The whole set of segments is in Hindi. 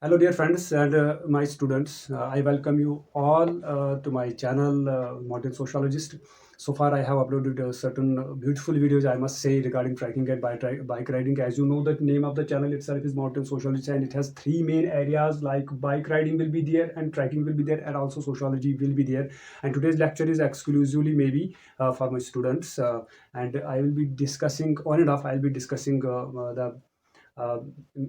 Hello, dear friends and my students. I welcome you all to my channel, Modern Sociologist. So far, I have uploaded certain beautiful videos, I must say, regarding trekking and bike riding. As you know, the name of the channel itself is Modern Sociologist, and it has three main areas like bike riding will be there, and trekking will be there, and also sociology will be there. And today's lecture is exclusively maybe for my students, and I will be discussing on and off. I'll be discussing the uh,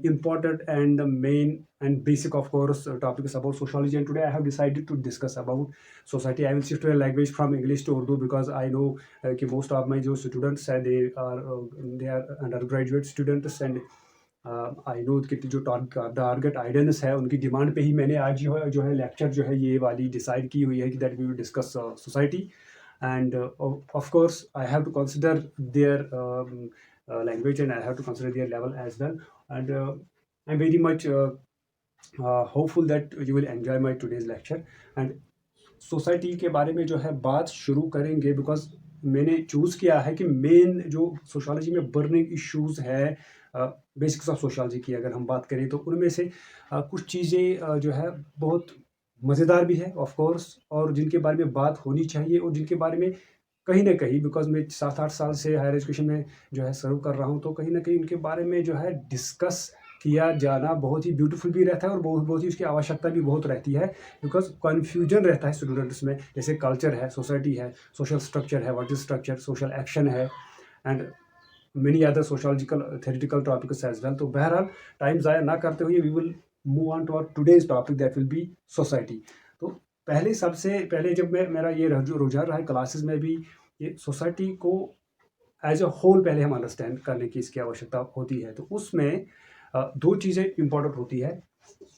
important and the main and basic of course topic is about sociology, and today I have decided to discuss about society. I will shift to a language from English to Urdu because I know कि most of my जो students है they are undergraduate students, and I know कि जो टारगेट ऑडियंस है उनकी डिमांड पे ही मैंने आज जो है लेक्चर जो है ये वाली डिसाइड की हुई है कि that we will discuss society. And of course I have to consider their language, and I have to consider their level as well. And I'm very much hopeful that you will enjoy my today's lecture. And society के बारे में जो है बात शुरू करेंगे बिकॉज मैंने चूज़ किया है कि मेन जो सोशोलॉजी में बर्निंग इश्यूज है, बेसिक्स ऑफ सोशोलॉजी की अगर हम बात करें तो उनमें से कुछ चीज़ें जो है बहुत मज़ेदार भी है ऑफ कोर्स, और जिनके बारे में बात होनी चाहिए, और जिनके बारे में कहीं ना कहीं बिकॉज मैं 7-8 साल से हायर एजुकेशन में जो है सर्व कर रहा हूँ, तो कहीं ना कहीं उनके बारे में जो है डिस्कस किया जाना बहुत ही ब्यूटीफुल भी रहता है, और बहुत बहुत ही उसकी आवश्यकता भी बहुत रहती है बिकॉज कन्फ्यूजन रहता है स्टूडेंट्स में. जैसे कल्चर है, सोसाइटी है, सोशल स्ट्रक्चर है, what is structure, social action है, and many other sociological theoretical topics as well. तो बहरहाल टाइम ज़ाया ना करते हुए we will move on to our today's topic that will be society. तो पहले सबसे पहले जब मैं मेरा ये रुझान रहा है क्लासेस में भी, ये सोसाइटी को एज अ होल पहले हम अंडरस्टैंड करने की इसकी आवश्यकता होती है. तो उसमें दो चीज़ें इंपॉर्टेंट होती है.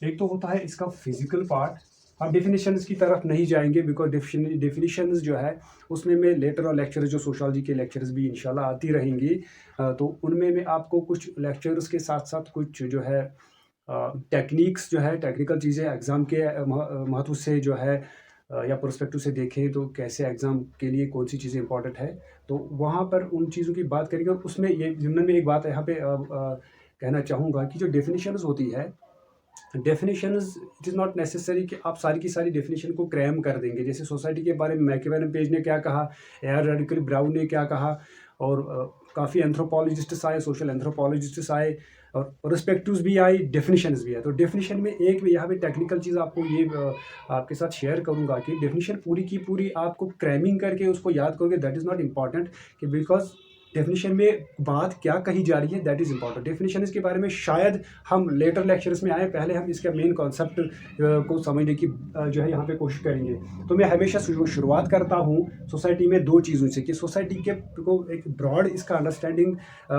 एक तो होता है इसका फिजिकल पार्ट. हम डेफिनेशंस की तरफ नहीं जाएंगे बिकॉज डेफिनेशंस जो है उसमें मैं लेटर और लेक्चर जो सोशोलॉजी के लेक्चर्स भी इंशाल्लाह आती रहेंगी, तो उनमें मैं आपको कुछ लेक्चर्स के साथ साथ कुछ जो है टेक्निक्स जो है, टेक्निकल चीज़ें एग्ज़ाम के महत्व से जो है या प्रोस्पेक्टिव से देखें तो कैसे एग्ज़ाम के लिए कौन सी चीज़ें इंपॉर्टेंट है, तो वहाँ पर उन चीज़ों की बात करेंगे. और उसमें ये जिनमें में एक बात यहाँ पे कहना चाहूँगा कि जो डेफिनेशंस होती है, definitions it is not necessary कि आप सारी की सारी डेफिनेशन को क्रैम कर देंगे. जैसे सोसाइटी के बारे में मैकियावेली पेज ने क्या कहा, एयर रेडिकल ब्राउन ने क्या कहा, और काफ़ी एंथ्रोपोलॉजिस्ट्स आए, सोशल एंथ्रोपोलॉजिस्ट्स आए, और रिस्पेक्टिव्स भी आई, डेफिनेशंस भी आए. तो डेफिनेशन में एक यहाँ पे टेक्निकल चीज़ आपको ये आपके साथ शेयर करूँगा कि डेफिनेशन पूरी की पूरी आपको क्रैमिंग करके उसको याद करोगे दैट इज़ नॉट इम्पॉर्टेंट, कि बिकॉज डेफिनेशन में बात क्या कही जा रही है दैट इज़ इंपॉर्टेंट. डेफिनेशन के बारे में शायद हम लेटर लेक्चर्स में आए, पहले हम इसका मेन कॉन्सेप्ट को समझने की जो है यहाँ पे कोशिश करेंगे. तो मैं हमेशा शुरुआत करता हूँ सोसाइटी में दो चीज़ों से, कि सोसाइटी के को एक ब्रॉड इसका अंडरस्टैंडिंग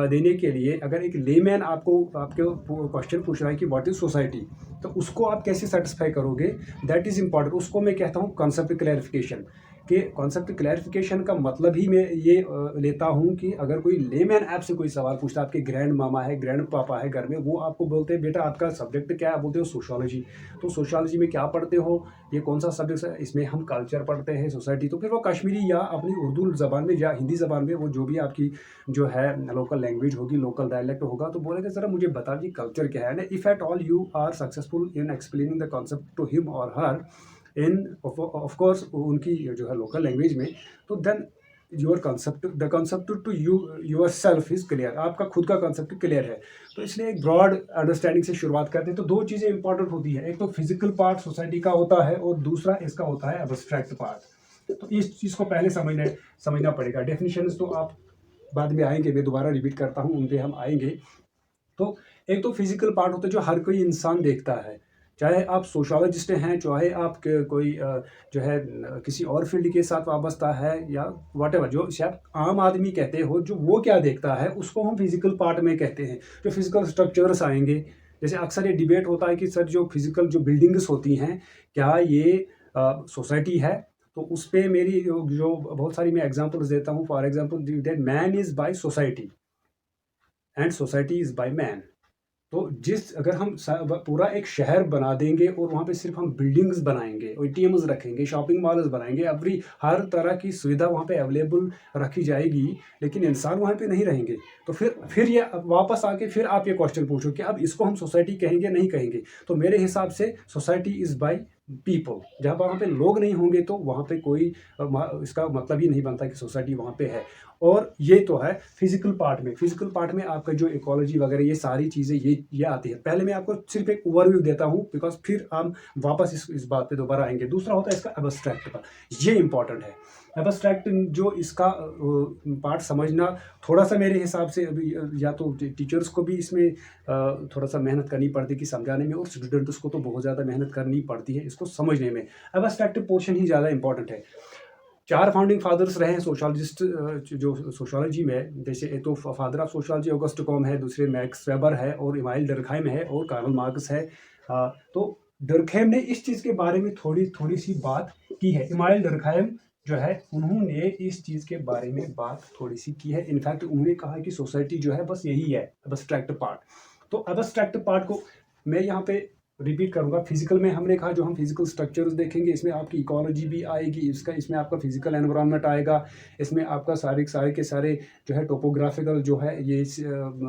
देने के लिए अगर एक लेमैन आपको आपके क्वेश्चन पूछ रहा है कि व्हाट इज़ सोसाइटी, तो उसको आप कैसे सेटिस्फाई करोगे दैट इज़ इंपॉर्टेंट. उसको मैं कहता हूँ कॉन्सेप्ट क्लैरिफिकेशन. कि कॉन्सेप्ट क्लैरिफिकेशन का मतलब ही मैं ये लेता हूँ कि अगर कोई लेमैन ऐप से कोई सवाल पूछता है, आपके ग्रैंड मामा है, ग्रैंड पापा है घर में, वो आपको बोलते हैं बेटा आपका सब्जेक्ट क्या है, बोलते हो सोशोलॉजी. तो सोशोलॉजी में क्या पढ़ते हो, ये कौन सा सब्जेक्ट है, इसमें हम कल्चर पढ़ते हैं, सोसाइटी. तो फिर वो कश्मीरी या अपनी उर्दू ज़बान में या हिंदी ज़बान में, वो जो भी आपकी जो है लोकल लैंग्वेज होगी, लोकल डायलेक्ट होगा, तो बोलेगा ज़रा मुझे बता दीजिए कल्चर क्या है. If at all you are successful in explaining the concept to him और हर इन ऑफ कोर्स उनकी जो है लोकल लैंग्वेज में, तो then your concept the concept to you yourself is clear, आपका खुद का कंसेप्ट क्लियर है. तो इसलिए एक ब्रॉड अंडरस्टैंडिंग से शुरुआत करते हैं. तो दो चीज़ें इंपॉर्टेंट होती है, एक तो फिजिकल पार्ट सोसाइटी का होता है, और दूसरा इसका होता है एब्स्ट्रैक्ट पार्ट. तो इस चीज़ को पहले समझना पड़ेगा. डेफिनेशंस तो आप बाद में आएंगे, मैं दोबारा रिपीट करता हूँ, उन पर हम आएंगे. तो एक तो फिजिकल पार्ट होता है जो हर कोई इंसान देखता है, चाहे आप सोशोलॉजिस्ट हैं, चाहे आप कोई जो है किसी और फील्ड के साथ वाबस्ता है, या वॉटेवर जो शायद आम आदमी कहते हो, जो वो क्या देखता है उसको हम फिजिकल पार्ट में कहते हैं. जो फिजिकल स्ट्रक्चर्स आएंगे, जैसे अक्सर ये डिबेट होता है कि सर जो फिजिकल जो बिल्डिंग्स होती हैं क्या ये सोसाइटी है. तो उस पर मेरी जो बहुत सारी मैं एग्जांपल्स देता हूँ. For example that man is by society and society is by man. तो अगर हम पूरा एक शहर बना देंगे और वहाँ पे सिर्फ हम बिल्डिंग्स बनाएंगे, एटीएम्स रखेंगे, शॉपिंग मॉल्स बनाएंगे, हर तरह की सुविधा वहाँ पे अवेलेबल रखी जाएगी, लेकिन इंसान वहाँ पे नहीं रहेंगे, तो फिर ये वापस आके फिर आप ये क्वेश्चन पूछो कि अब इसको हम सोसाइटी कहेंगे नहीं कहेंगे। तो मेरे हिसाब से सोसाइटी इज़ बाय पीपल। जहाँ पर वहाँ पे लोग नहीं होंगे तो वहाँ पे कोई इसका मतलब ही नहीं बनता कि सोसाइटी वहाँ पे है। और ये तो है फिजिकल पार्ट में। फिजिकल पार्ट में आपका जो इकोलॉजी वगैरह ये सारी चीज़ें ये आती है। पहले मैं आपको सिर्फ एक ओवरव्यू देता हूँ, बिकॉज फिर हम वापस इस बात पे दोबारा आएंगे। दूसरा होता है इसका एब्स्ट्रैक्ट का, ये इंपॉर्टेंट है। एब्स्ट्रैक्ट जो इसका पार्ट समझना थोड़ा सा मेरे हिसाब से अभी या तो टीचर्स को भी इसमें थोड़ा सा मेहनत करनी पड़ती है कि समझाने में, और स्टूडेंट्स को तो बहुत ज़्यादा मेहनत करनी पड़ती है इसको समझने में। एब्स्ट्रैक्ट पोर्शन ही ज़्यादा इंपॉर्टेंट है। 4 फाउंडिंग फादर्स रहे हैं सोशलॉजिस्ट जो सोशोलॉजी में। जैसे एक तो father of sociology August com है, दूसरे मैक्स वेबर है, और इमाइल डर्कहाइम है, और कार्ल मार्क्स है। तो डर्कहाइम ने इस चीज़ के बारे में थोड़ी सी बात की है। इमाइल डर्कहाइम जो है उन्होंने इस चीज़ के बारे में बात थोड़ी सी की है। इनफैक्ट उन्होंने कहा कि सोसाइटी जो है बस यही है, एब्स्ट्रैक्ट पार्ट। तो एब्स्ट्रैक्ट पार्ट को मैं यहाँ पे रिपीट करूंगा। फिजिकल में हमने कहा जो हम फिजिकल स्ट्रक्चर्स देखेंगे, इसमें आपकी इकोलॉजी भी आएगी, इसमें आपका फिजिकल एनवायरनमेंट आएगा, इसमें आपका सारे के सारे जो है टोपोग्राफिकल जो है ये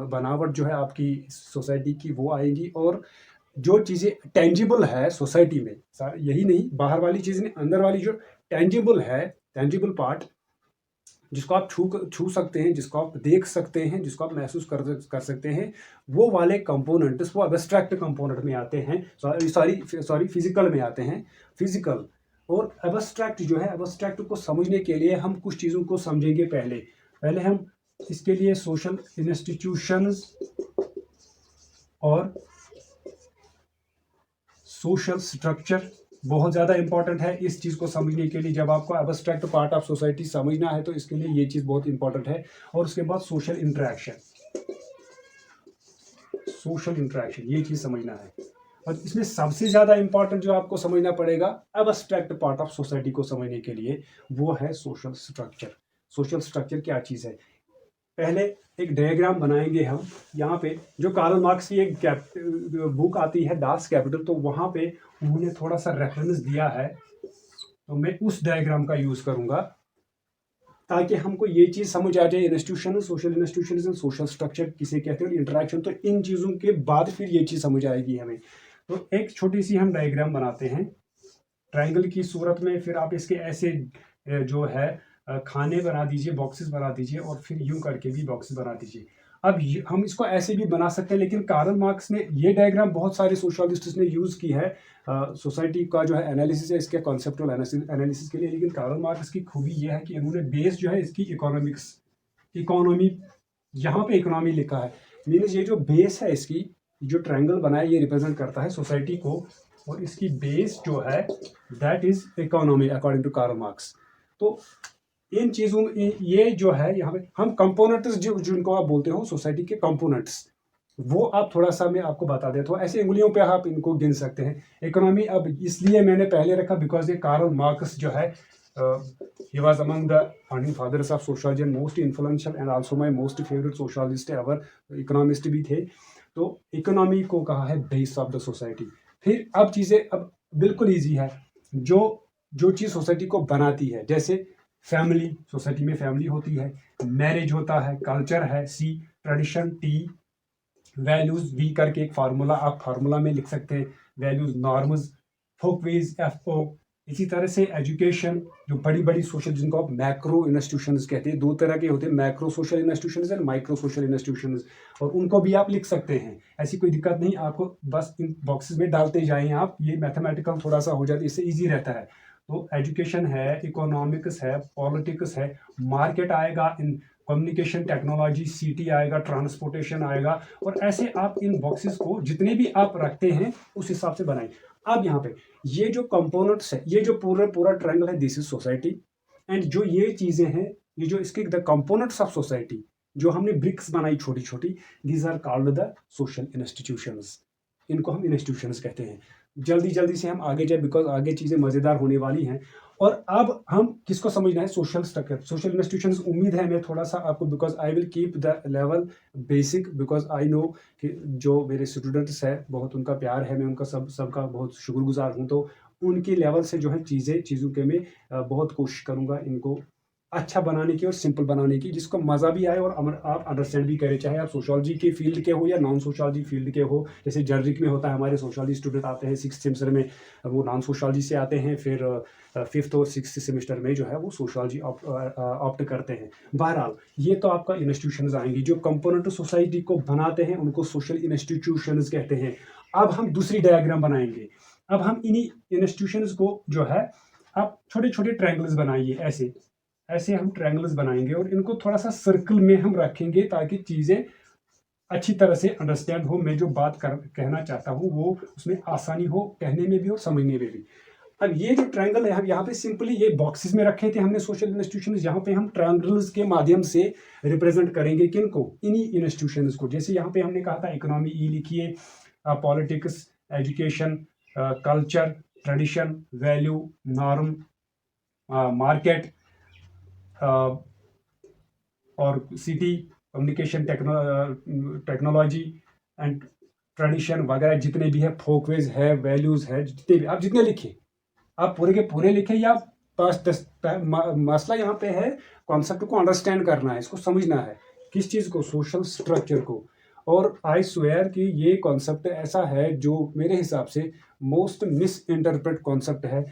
बनावट जो है आपकी सोसाइटी की वो आएगी। और जो चीज़ें टेंजिबल है सोसाइटी में, यही नहीं बाहर वाली चीज़ नहीं, अंदर वाली जो टेंजिबल है, टेंजिबल पार्ट जिसको आप छू सकते हैं, जिसको आप देख सकते हैं, जिसको आप महसूस कर सकते हैं, वो वाले कंपोनेंट्स वो एब्स्ट्रैक्ट कंपोनेंट में आते हैं। सॉरी फिजिकल में आते हैं। फिजिकल और एब्स्ट्रैक्ट जो है, एब्स्ट्रैक्ट को समझने के लिए हम कुछ चीज़ों को समझेंगे। पहले हम इसके लिए सोशल इंस्टीट्यूशंस और सोशल स्ट्रक्चर बहुत ज़्यादा इंपॉर्टेंट है इस चीज़ को समझने के लिए। जब आपको एब्स्ट्रैक्ट पार्ट ऑफ सोसाइटी समझना है तो इसके लिए ये चीज़ बहुत इंपॉर्टेंट है। और उसके बाद सोशल इंटरेक्शन ये चीज़ समझना है। और इसमें सबसे ज़्यादा इंपॉर्टेंट जो आपको समझना पड़ेगा एब्स्ट्रैक्ट पार्ट ऑफ सोसाइटी को समझने के लिए, वो है सोशल स्ट्रक्चर। सोशल स्ट्रक्चर क्या चीज़ है, पहले एक डायग्राम बनाएंगे हम। यहाँ पे जो कार्ल मार्क्स की एक बुक आती है डास कैपिटल, तो वहाँ पे उन्होंने थोड़ा सा रेफरेंस दिया है, तो मैं उस डायग्राम का यूज़ करूँगा ताकि हमको ये चीज़ समझ आ जाए। Institution, social institution and social structure किसे कहते हैं, इंटरेक्शन। तो इन चीज़ों के बाद फिर ये चीज़ समझ आएगी हमें। तो एक छोटी सी हम डायग्राम बनाते हैं ट्रायंगल की सूरत में। फिर आप इसके ऐसे जो है खाने बना दीजिए, बॉक्सेस बना दीजिए, और फिर यूं करके भी बॉक्सेस बना दीजिए। अब हम इसको ऐसे भी बना सकते हैं, लेकिन कार्ल मार्क्स ने ये डायग्राम बहुत सारे सोशलिस्ट्स ने यूज़ की है सोसाइटी का जो है एनालिसिस है, इसके कॉन्सेप्चुअल एनालिसिस के लिए। लेकिन कार्ल मार्क्स की खूबी ये है कि इन्होंने बेस जो है इसकी इकोनॉमी, यहाँ पे इकोनॉमी लिखा है। मीन्स ये जो बेस है इसकी, जो ट्रायंगल बना है, ये रिप्रेजेंट करता है सोसाइटी को, और इसकी बेस जो है that is economy according to Karl Marx. तो इन चीज़ों ये जो है यहाँ पे हम कंपोनेंट्स जिनको आप बोलते हो सोसाइटी के कंपोनेंट्स, वो आप थोड़ा सा मैं आपको बता देता हूँ। ऐसे उंगलियों पे आप इनको गिन सकते हैं। इकोनॉमी अब इसलिए मैंने पहले रखा बिकॉज ये कार्ल मार्क्स जो है he was among the founding fathers of sociology and most influential and also my most favorite sociologist ever, economist भी थे। तो इकोनॉमी को कहा है बेस ऑफ द सोसाइटी। फिर अब चीज़ें अब बिल्कुल ईजी है। जो चीज़ सोसाइटी को बनाती है, जैसे फैमिली, सोसाइटी में फैमिली होती है, मैरिज होता है, कल्चर है, सी ट्रेडिशन, टी वैल्यूज, वी करके एक फार्मूला आप फार्मूला में लिख सकते हैं, वैल्यूज, नॉर्म्स, फोकवेज, FO। इसी तरह से एजुकेशन, जो बड़ी बड़ी सोशल, जिनको आप मैक्रो इंस्टीट्यूशंस कहते हैं, दो तरह के होते हैं, macro social institutions and micro social institutions, और उनको भी आप लिख सकते हैं। ऐसी कोई दिक्कत नहीं, आपको बस इन बॉक्सेस में डालते जाएं आप, ये मैथमेटिकल थोड़ा सा हो जाता है, इससे ईजी रहता है। तो एजुकेशन है, इकोनॉमिक्स है, पॉलिटिक्स है, मार्केट आएगा, इन कम्युनिकेशन टेक्नोलॉजी, CT आएगा, ट्रांसपोर्टेशन आएगा। और ऐसे आप इन बॉक्सेस को जितने भी आप रखते हैं उस हिसाब से बनाएं। अब यहाँ पे ये जो कंपोनेंट्स है, ये जो पूरा ट्रायंगल है, दिस इज सोसाइटी। एंड जो ये चीजें हैं, ये जो इसके द कंपोनेंट्स ऑफ सोसाइटी, जो हमने ब्रिक्स बनाई छोटी छोटी, these are called the social institutions. इनको हम इंस्टीट्यूशंस कहते हैं। जल्दी जल्दी से हम आगे जाए, बिकॉज आगे चीज़ें मज़ेदार होने वाली हैं। और अब हम किसको समझना है, सोशल स्ट्रक्चर, सोशल इंस्टीट्यूशंस। उम्मीद है मैं थोड़ा सा आपको, because I will keep the level basic, because I know कि जो मेरे स्टूडेंट्स हैं बहुत उनका प्यार है, मैं उनका सबका बहुत शुक्रगुजार हूँ। तो उनके लेवल से जो है चीज़ों के मैं बहुत कोशिश करूँगा इनको अच्छा बनाने की और सिंपल बनाने की, जिसको मज़ा भी आए और आप अंडरस्टैंड भी करें, चाहे आप सोशोलॉजी के फील्ड के हो या नॉन सोशोलॉजी फील्ड के हो। जैसे जनरिक में होता है, हमारे सोशोलॉजी स्टूडेंट आते हैं 6th सेमेस्टर में, वो नॉन सोशोलॉजी से आते हैं, फिर 5th और 6th सेमेस्टर में जो है वो सोशोलॉजी ऑप्ट करते हैं। बहरहाल ये तो आपका इंस्टीट्यूशंस आएंगी, जो कंपोनेंट सोसाइटी को बनाते हैं उनको सोशल इंस्टीट्यूशंस कहते हैं। अब हम दूसरी डायग्राम बनाएंगे। अब हम इन्हीं इंस्टीट्यूशंस को जो है, आप छोटे छोटे ट्रायंगल्स बनाइए, ऐसे ऐसे हम ट्रायंगल्स बनाएंगे और इनको थोड़ा सा सर्कल में हम रखेंगे, ताकि चीज़ें अच्छी तरह से अंडरस्टैंड हो। मैं जो कहना चाहता हूँ वो उसमें आसानी हो कहने में भी और समझने में भी। अब ये जो ट्रायंगल है, हम यहाँ पे सिंपली ये बॉक्सेस में रखे थे हमने सोशल इंस्टीट्यूशन, यहाँ पे हम ट्रायंगल्स के माध्यम से रिप्रेजेंट करेंगे किनको, इन्हीं इंस्टीट्यूशंस को। जैसे यहाँ पे हमने कहा था इकोनॉमी ई लिखिए, politics, education, culture, tradition, value, norm, market और city, communication, technology and tradition वगैरह जितने भी है, फोकवेज है, वैल्यूज है, जितने भी आप जितने लिखे, आप पूरे के पूरे लिखे, या मसला यहाँ पे है कॉन्सेप्ट को अंडरस्टैंड करना है, इसको समझना है, किस चीज़ को, सोशल स्ट्रक्चर को। और आई स्वेयर कि ये कॉन्सेप्ट ऐसा है जो मेरे हिसाब से मोस्ट मिस इंटरप्रेट कॉन्सेप्ट है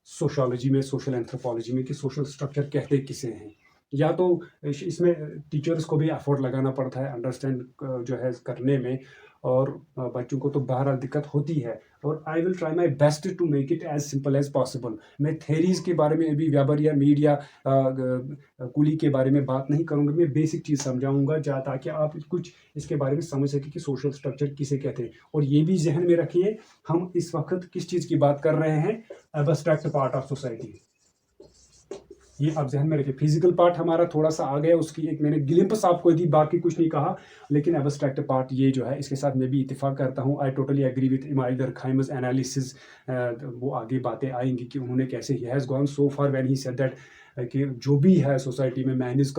सोशोलॉजी में, सोशल एंथ्रोपोलॉजी में, कि सोशल स्ट्रक्चर कहते किसे हैं। या तो इसमें टीचर्स को भी एफर्ट लगाना पड़ता है अंडरस्टैंड जो है करने में, और बच्चों को तो बहरहाल दिक्कत होती है। और I will try my best to make it as simple as possible. मैं थेरीज के बारे में अभी व्यापार या मीड या कुली के बारे में बात नहीं करूँगा, मैं बेसिक चीज़ समझाऊंगा ताकि आप कुछ इसके बारे में समझ सकें कि सोशल स्ट्रक्चर किसे कहते हैं। और ये भी जहन में रखिए, हम इस वक्त किस चीज़ की बात कर रहे हैं, एब्स्ट्रैक्ट पार्ट ऑफ सोसाइटी। ये आप जहन में रखिए। फिजिकल पार्ट हमारा थोड़ा सा आ गया, उसकी एक मैंने ग्लिम्पस आपको दी, बाकी कुछ नहीं कहा। लेकिन एब्स्ट्रैक्ट पार्ट ये जो है, इसके साथ मैं भी इत्तेफाक करता हूँ। I totally agree with Emile Durkheim's analysis. वो आगे बातें आएंगी कि उन्होंने कैसे, he has gone so far when he said that कि जो भी है सोसाइटी में, man is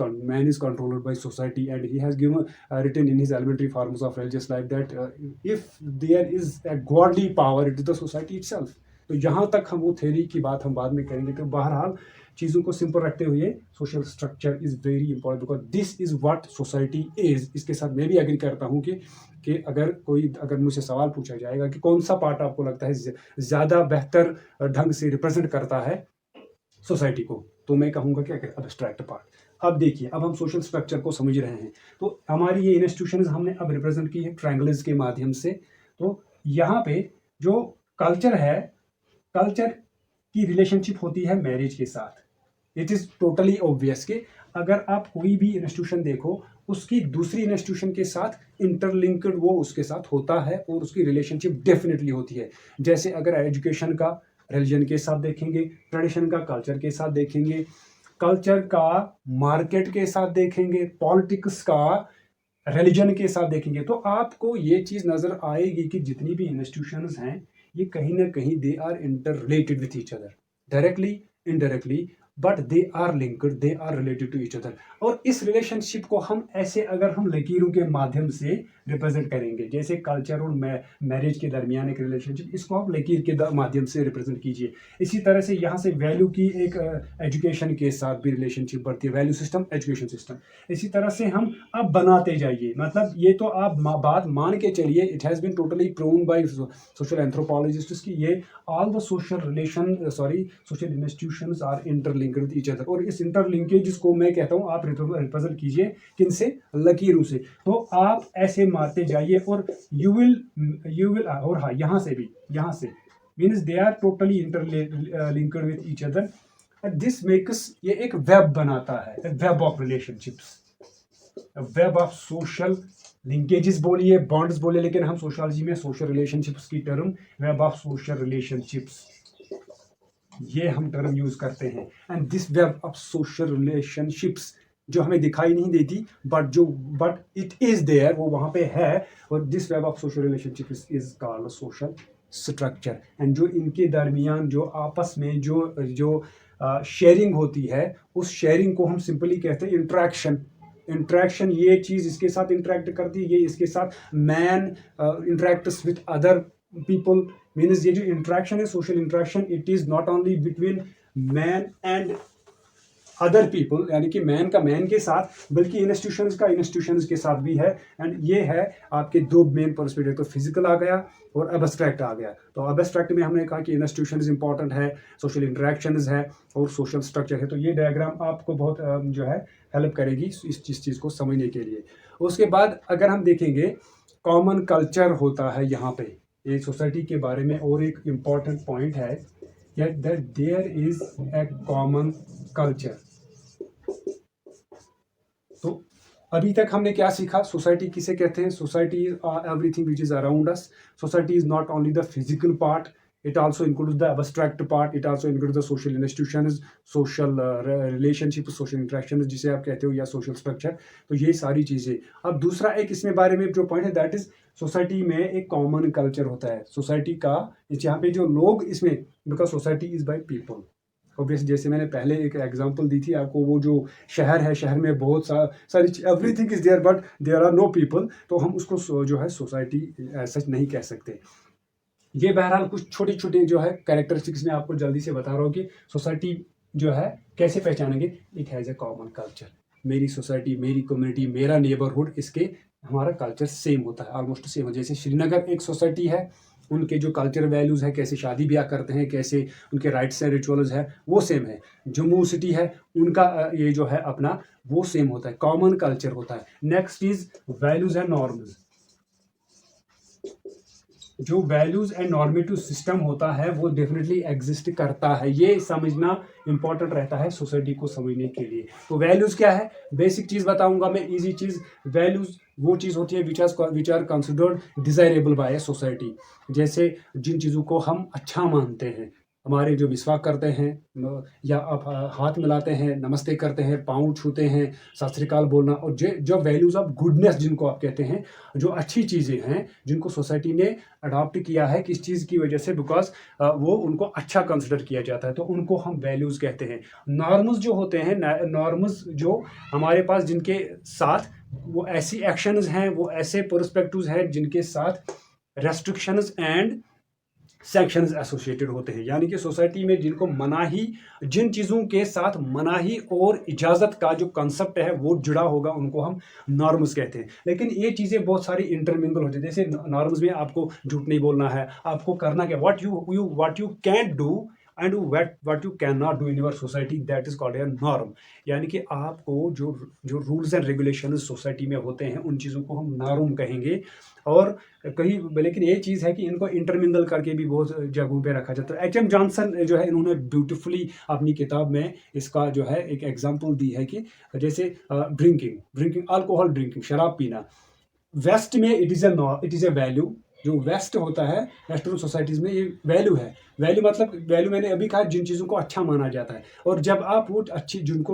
controlled by society, and he has given written in his elementary forms of religious life that if there is a godly power, it is the society itself. तो यहाँ तक हम वो थ्योरी की बात हम बाद में करेंगे। तो बहरहाल चीज़ों को सिंपल रखते हुए, social structure is very important, because this is what society is. इसके साथ मैं भी एग्री करता हूँ कि अगर मुझसे सवाल पूछा जाएगा कि कौन सा पार्ट आपको लगता है ज़्यादा बेहतर ढंग से रिप्रेजेंट करता है सोसाइटी को, तो मैं कहूँगा कि एब्स्ट्रैक्ट पार्ट। अब देखिए, अब हम सोशल स्ट्रक्चर को समझ रहे हैं, तो हमारी ये इंस्टीट्यूशंस हमने अब रिप्रेजेंट की है ट्रायंगल्स के माध्यम से। तो यहाँ पे जो कल्चर है, कल्चर की रिलेशनशिप होती है मैरिज के साथ। इट इज़ टोटली ऑब्वियस कि अगर आप कोई भी इंस्टीट्यूशन देखो, उसकी दूसरी इंस्टीट्यूशन के साथ इंटरलिंक्ड वो उसके साथ होता है, और उसकी रिलेशनशिप डेफिनेटली होती है। जैसे अगर एजुकेशन का रिलीजन के साथ देखेंगे, ट्रेडिशन का कल्चर के साथ देखेंगे, कल्चर का मार्केट के साथ देखेंगे, पॉलिटिक्स का रिलीजन के साथ देखेंगे, तो आपको ये चीज़ नज़र आएगी कि जितनी भी इंस्टीट्यूशंस हैं, ये कहीं ना कहीं they are interrelated with each other, directly indirectly, but they are linked, they are related to each other. और इस रिलेशनशिप को हम ऐसे, अगर हम लकीरों के माध्यम से रिप्रेजेंट करेंगे, जैसे कल्चर और मैरिज के दरमियान एक रिलेशनशिप, इसको आप लकीर के माध्यम से रिप्रेजेंट कीजिए। इसी तरह से यहाँ से वैल्यू की एक एजुकेशन के साथ भी रिलेशनशिप बढ़ती है, वैल्यू सिस्टम, एजुकेशन सिस्टम। इसी तरह से हम अब बनाते जाइए, मतलब ये तो आप बात मान के चलिए, it has been totally proven by social anthropologists की ये all the social institutions are interlinked with each other. और इस इंटरलिंकेज को मैं कहता हूँ आप रिप्रेजेंट कीजिए किनसे, लकीरों से। तो आप ऐसे मारते जाइए और यू विल और हाँ, यहाँ से means they are totally interlinked with each other. This makes, ये एक वेब बनाता है, web of relationships, web of social linkages बोलिए, बॉन्ड्स बोलिए, लेकिन हम सोशोलॉजी में सोशल रिलेशनशिप्स की term web of social relationships, ये हम टर्म यूज करते हैं। And this web of social relationships जो हमें दिखाई नहीं देती, बट इट इज देयर, वो वहां पे है। और this web of social relationships is called social structure, and जो इनके दरमियान जो आपस में जो जो शेयरिंग होती है, उस शेयरिंग को हम सिंपली कहते हैं इंट्रैक्शन। इंट्रैक्शन, ये चीज़ इसके साथ इंटरेक्ट करती है, ये इसके साथ, man interacts with other people, means ये जो इंट्रैक्शन है, social interaction, it is not only between man and other people, यानी कि मैन का मैन के साथ, बल्कि इंस्टीट्यूशंस का इंस्टीट्यूशंस के साथ भी है। एंड ये है आपके दो मेन पर्सपेक्टिव, तो फिजिकल आ गया और एब्स्ट्रैक्ट आ गया। तो एब्स्ट्रैक्ट में हमने कहा कि इंस्टीट्यूशंस इंपॉर्टेंट है, सोशल इंटरेक्शंस है और सोशल स्ट्रक्चर है। तो ये डायग्राम आपको बहुत जो है हेल्प करेगी इस चीज़ को समझने के लिए। उसके बाद अगर हम देखेंगे, कॉमन कल्चर होता है यहाँ पे, ये सोसाइटी के बारे में और एक इम्पॉर्टेंट पॉइंट है that there is a common culture। तो अभी तक हमने क्या सीखा, सोसाइटी किसे कहते हैं? Society everything which is around us. Society is not only the physical part, it also includes the abstract part, it also includes the social institutions, social relationships, social interactions जिसे आप कहते हो, या social structure। तो ये सारी चीज़ें। अब दूसरा एक इसमें बारे में जो पॉइंट है, दैट इज सोसाइटी में एक कॉमन कल्चर होता है सोसाइटी का, यहाँ पे जो लोग इसमें, because society is by people obviously. जैसे मैंने पहले एक एग्जांपल दी थी आपको, वो जो शहर है, शहर में बहुत सारी everything is there but there are no people, तो हम उसको जो है सोसाइटी सच नहीं कह सकते। ये बहरहाल कुछ छोटे छोटे जो है कैरेक्टरिस्टिक्स में आपको जल्दी से बता रहा हूँ कि सोसाइटी जो है कैसे पहचानेंगे। It has a common culture, मेरी सोसाइटी, मेरी कम्युनिटी, मेरा नेबरहुड, इसके हमारा कल्चर सेम होता है, ऑलमोस्ट सेम हो। जैसे श्रीनगर एक सोसाइटी है, उनके जो कल्चर वैल्यूज़ है, कैसे शादी ब्याह करते हैं, कैसे उनके राइट्स एंड रिचुअल्स है, वो सेम है। जम्मू सिटी है, उनका ये जो है अपना वो सेम होता है, कॉमन कल्चर होता है। Next is values and norms. जो वैल्यूज एंड नॉर्मेटिव सिस्टम होता है वो डेफिनेटली एग्जिस्ट करता है, ये समझना इंपॉर्टेंट रहता है सोसाइटी को समझने के लिए। तो वैल्यूज क्या है, बेसिक चीज बताऊंगा मैं, इजी चीज। वैल्यूज वो चीज होती है which are considered desirable by a society. जैसे जिन चीजों को हम अच्छा मानते हैं, हमारे जो मिसवाक करते हैं, या आप हाथ मिलाते हैं, नमस्ते करते हैं, पाँव छूते हैं, सत श्री अकाल बोलना, और जो वैल्यूज़ ऑफ गुडनेस जिनको आप कहते हैं, जो अच्छी चीज़ें हैं जिनको सोसाइटी ने अडॉप्ट किया है किस चीज़ की वजह से, बिकॉज वो उनको अच्छा कंसिडर किया जाता है, तो उनको हम वैल्यूज़ कहते हैं। नॉर्म्स जो होते हैं, नॉर्म्स जो हमारे पास, जिनके साथ वो ऐसी एक्शंस हैं, वो ऐसे पर्सपेक्टिव्स हैं जिनके साथ रेस्ट्रिक्शंस एंड सेक्शंस एसोसिएटेड होते हैं, यानी कि सोसाइटी में जिनको मनाही, जिन चीज़ों के साथ मनाही और इजाज़त का जो कंसेप्ट है वो जुड़ा होगा, उनको हम नॉर्म्स कहते हैं। लेकिन ये चीज़ें बहुत सारी इंटरमिंगल होती है। जैसे नॉर्म्स में आपको झूठ नहीं बोलना है, आपको करना क्या, what you can do and what you cannot do in your society, that is called a norm। यानी कि आपको जो रूल्स एंड रेगुलेशन सोसाइटी में होते हैं, उन चीज़ों को हम नॉर्म कहेंगे। और कहीं, लेकिन ये चीज़ है कि इनको इंटरमिंगल करके भी बहुत जगहों पे रखा जाता है। एच एम जॉनसन जो है, इन्होंने ब्यूटीफुली अपनी किताब में इसका जो है एक एग्जाम्पल दी है कि जैसे ड्रिंकिंग अल्कोहल ड्रिंकिंग, शराब पीना, वेस्ट में इट इज़ ए वैल्यू। जो वेस्ट होता है, वेस्टर्न सोसाइटीज़ में ये वैल्यू है। वैल्यू मैंने अभी कहा, जिन चीज़ों को अच्छा माना जाता है, और जब आप वो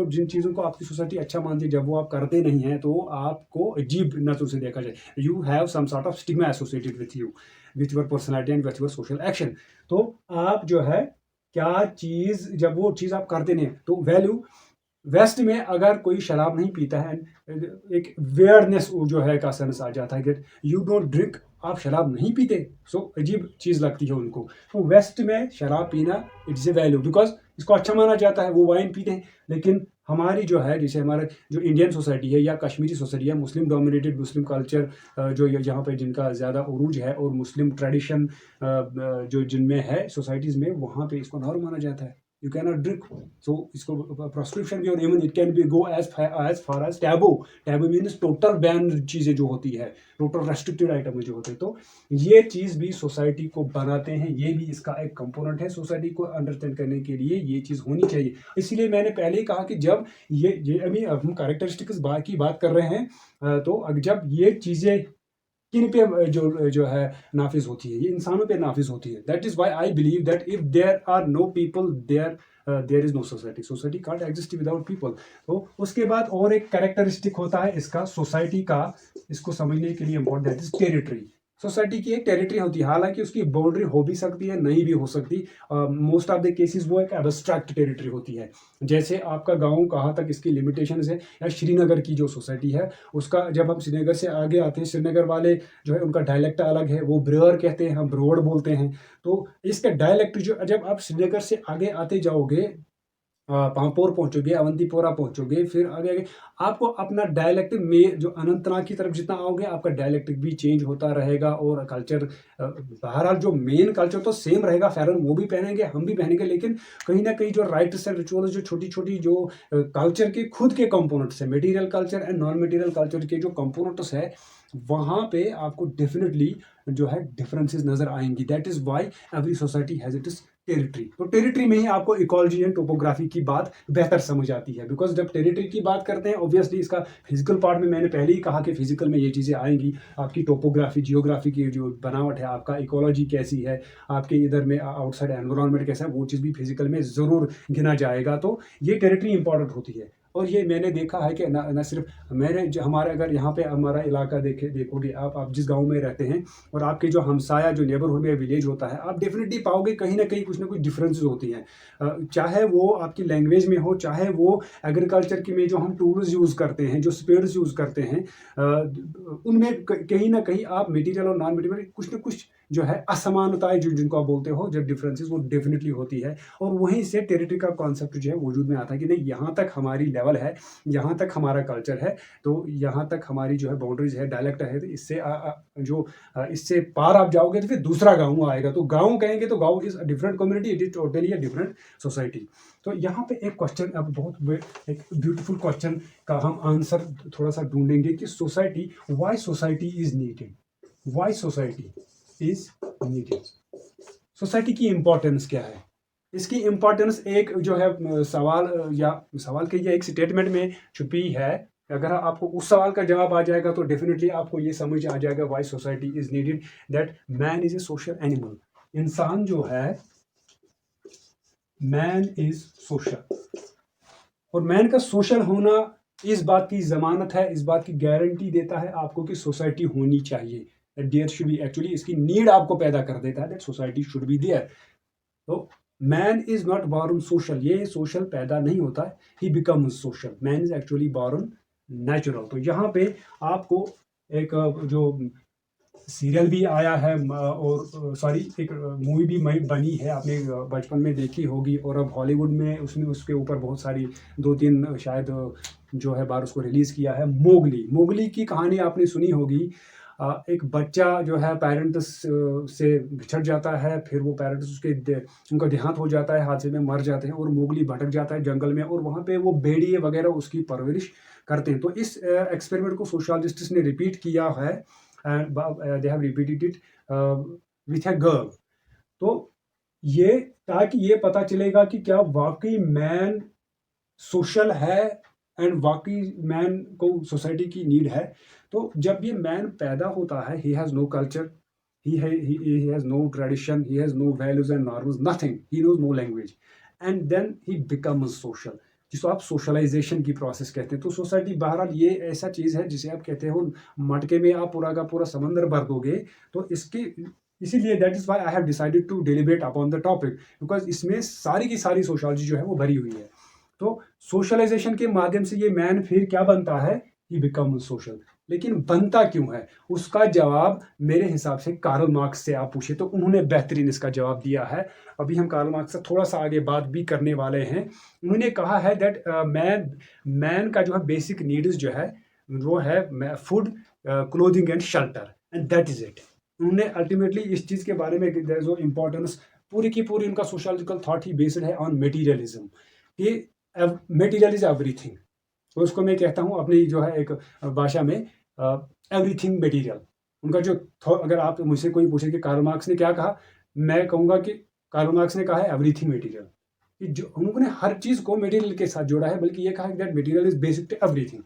जिन चीज़ों को आपकी सोसाइटी अच्छा मानती है, जब वो आप करते नहीं हैं, तो आपको अजीब नजरों से देखा जाए। You have some sort of stigma associated with you, with your personality and with your social action. तो आप जो है क्या चीज़, जब वो चीज़ आप करते नहीं, तो वैल्यू। वेस्ट में अगर कोई शराब नहीं पीता है, एक वेयरनेस जो है का सेंस आ जाता है कि यू डोंट ड्रिंक, आप शराब नहीं पीते, सो अजीब चीज़ लगती है उनको। तो वेस्ट में शराब पीना इट्स ए वैल्यू, बिकॉज इसको अच्छा माना जाता है, वो वाइन पीते हैं। लेकिन हमारी जो है, जैसे हमारा जो इंडियन सोसाइटी है या कश्मीरी सोसाइटी है, मुस्लिम डोमिनेटेड, मुस्लिम कल्चर जो यहाँ पे जिनका ज़्यादा उरूज है, और मुस्लिम ट्रेडिशन जो जिनमें है सोसाइटीज़ में, वहाँ पे इसको नॉर्म माना जाता है, you cannot drink। so इसको प्रोस्क्रिप्शन भी, और even it can be go as far as taboo means total ban चीज़ें जो होती है, टोटल रेस्ट्रिक्टेड आइटम जो होते हैं। तो ये चीज़ भी सोसाइटी को बनाते हैं, ये भी इसका एक कंपोनेंट है। सोसाइटी को अंडरस्टैंड करने के लिए ये चीज़ होनी चाहिए। इसीलिए मैंने पहले ही कहा कि जब ये अभी हम कैरेक्टरिस्टिक्स की बात कर रहे हैं, तो जब ये चीज़ें किन पे जो है नाफिज होती है, ये इंसानों पे नाफिज होती है। That is why I believe that if there are no people, there is no society can't exist without people. तो उसके बाद और एक कैरेक्टरिस्टिक होता है इसका, सोसाइटी का, इसको समझने के लिए important, that is territory. Society की एक टेरिटरी होती है, हालांकि उसकी बाउंड्री हो भी सकती है, नहीं भी हो सकती। मोस्ट ऑफ द केसेस वो एक एब्स्ट्रैक्ट टेरिटरी होती है। जैसे आपका गांव कहाँ तक इसकी लिमिटेशंस है, या श्रीनगर की जो सोसाइटी है उसका, जब हम श्रीनगर से आगे आते हैं, श्रीनगर वाले जो है उनका डायलेक्ट अलग है, वो ब्रेयर कहते हैं, हम ब्रोड बोलते हैं। तो इसका डायलेक्ट जो, जब आप श्रीनगर से आगे आते जाओगे, पांपोर पहुंचोगे, अवंतीपोरा पहुंचोगे, फिर आगे आगे आपको अपना डायलेक्ट में जो अनंतनाग की तरफ जितना आओगे आपका डायलेक्ट भी चेंज होता रहेगा। और कल्चर, बहरहाल जो मेन कल्चर तो सेम रहेगा, फेरन वो भी पहनेंगे, हम भी पहनेंगे, लेकिन कहीं ना कहीं जो राइट्स एंड रिचुअल्स, जो छोटी छोटी जो कल्चर के खुद के कंपोनेंट्स है, material culture and non material culture के जो कंपोनेंट्स है, वहां पे आपको डेफिनेटली जो है डिफरेंसेस नजर आएंगी। That is why every society has it is territory. तो टेरिटरी में ही आपको इकोलॉजी एंड टोपोग्राफी की बात बेहतर समझ आती है, बिकॉज जब टेरिटरी की बात करते हैं, ऑब्वियसली इसका फिजिकल पार्ट में मैंने पहले ही कहा कि फिजिकल में ये चीज़ें आएंगी। आपकी टोपोग्राफी, जियोग्राफी की जो बनावट है, आपका इकोलॉजी कैसी है, आपके इधर में आउटसाइड एनवायरनमेंट कैसा है, वो चीज़ भी फिजिकल में ज़रूर गिना जाएगा। तो ये टेरिटरी इंपॉर्टेंट होती है। और ये मैंने देखा है कि न सिर्फ मैंने हमारे, अगर यहाँ पे हमारा इलाका देखोगे आप जिस गांव में रहते हैं, और आपके जो हमसाया, जो नेबरहुड में विलेज होता है, आप डेफिनेटली पाओगे कहीं ना कहीं कुछ ना कुछ डिफरेंसेस होती हैं। चाहे वो आपकी लैंग्वेज में हो, चाहे वो एग्रीकल्चर की में जो हम टूल्स यूज़ करते हैं, जो स्पेड्स यूज़ करते हैं, उनमें कहीं ना कहीं आप मटीरियल और नॉन मटीरियल कुछ ना कुछ जो है असमानताएं, जिनको आप बोलते हो, जब डिफरेंसेस, वो डेफिनेटली होती है। और वहीं से टेरिटरी का कॉन्सेप्ट जो है वजूद में आता है कि नहीं, यहाँ तक हमारी लेवल है, यहाँ तक हमारा कल्चर है, तो यहाँ तक हमारी जो है बाउंड्रीज है, डायलेक्ट है। तो इससे इससे पार आप जाओगे तो फिर दूसरा गाँव आएगा। तो गाँव कहेंगे तो गाँव is a different community, it is totally a different society. तो यहाँ पे एक क्वेश्चन, अब बहुत एक ब्यूटीफुल क्वेश्चन का हम आंसर थोड़ा सा ढूंढेंगे कि society, why society is needed, why society is needed. Society की इंपॉर्टेंस क्या है? इसकी इंपॉर्टेंस एक जो है सवाल, या सवाल के ये एक स्टेटमेंट में छुपी है। अगर आपको उस सवाल का जवाब आ जाएगा तो डेफिनेटली आपको ये समझ आ जाएगा why society is needed, that man is a social animal. इंसान जो है, मैन इज सोशल, और मैन का सोशल होना इस बात की जमानत है, इस बात की गारंटी देता है आपको कि सोसाइटी होनी चाहिए। देयर शुड बी, एक्चुअली इसकी नीड आपको पैदा कर देता है, that society should be there. तो man is not born social, ये सोशल पैदा नहीं होता है, he becomes social. Man is actually born natural. तो यहाँ पे आपको एक जो सीरियल भी आया है, और सॉरी एक मूवी भी बनी है, आपने बचपन में देखी होगी, और अब हॉलीवुड में उसने उसके ऊपर बहुत सारी 2-3 शायद जो है बार उसको रिलीज़ किया है। मोगली, मोगली की कहानी आपने सुनी होगी। एक बच्चा जो है पेरेंट्स से बिछड़ जाता है, फिर वो पेरेंट्स उनका देहांत हो जाता है, हादसे में मर जाते हैं, और मोगली भटक जाता है जंगल में, और वहाँ पे वो भेड़िए वगैरह उसकी परवरिश करते हैं। तो इस एक्सपेरिमेंट को सोशियोलॉजिस्ट्स ने रिपीट किया है, and they have repeated it with a girl. तो ये, ताकि ये पता चलेगा कि क्या वाकई मैन सोशल है, एंड वाकई मैन को सोसाइटी की नीड है। तो जब ये मैन पैदा होता है, he has no culture, he has no tradition, he has no values and norms, nothing, he knows no language, and then he becomes social, जिसको आप सोशलाइजेशन की प्रोसेस कहते हैं। तो सोसाइटी, बहरहाल ये ऐसा चीज़ है जिसे आप कहते हो मटके में आप पूरा का पूरा समंदर भर दोगे। तो इसके, इसीलिए that is why I have decided to deliberate upon the topic, because इसमें सारी की सारी सोशोलॉजी जो है वो भरी हुई है। तो सोशलाइजेशन के माध्यम से ये मैन फिर क्या बनता है, ही बिकम सोशल। लेकिन बनता क्यों है, उसका जवाब मेरे हिसाब से कार्ल मार्क्स से आप पूछे तो उन्होंने बेहतरीन इसका जवाब दिया है। अभी हम कार्ल मार्क्स से थोड़ा सा आगे बात भी करने वाले हैं। उन्होंने कहा है दैट मैन का जो है बेसिक नीड्स जो है वो है food, clothing and shelter, and that is it. उन्होंने अल्टीमेटली इस चीज़ के बारे में जो इम्पोर्टेंस, पूरी की पूरी उनका सोशोलॉजिकल थॉट ही बेस्ड है ऑन मटीरियलिज्म, कि मटीरियल इज एवरीथिंग। तो उसको मैं कहता हूँ अपनी जो है एक भाषा में, एवरीथिंग मटीरियल। उनका जो अगर आप मुझसे कोई पूछे कि कार्ल मार्क्स ने क्या कहा, मैं कहूँगा कि कार्ल मार्क्स ने कहा है एवरीथिंग मटीरियल, कि जो उन्होंने हर चीज़ को मटीरियल के साथ जोड़ा है, बल्कि ये कहा है that material is basic to everything.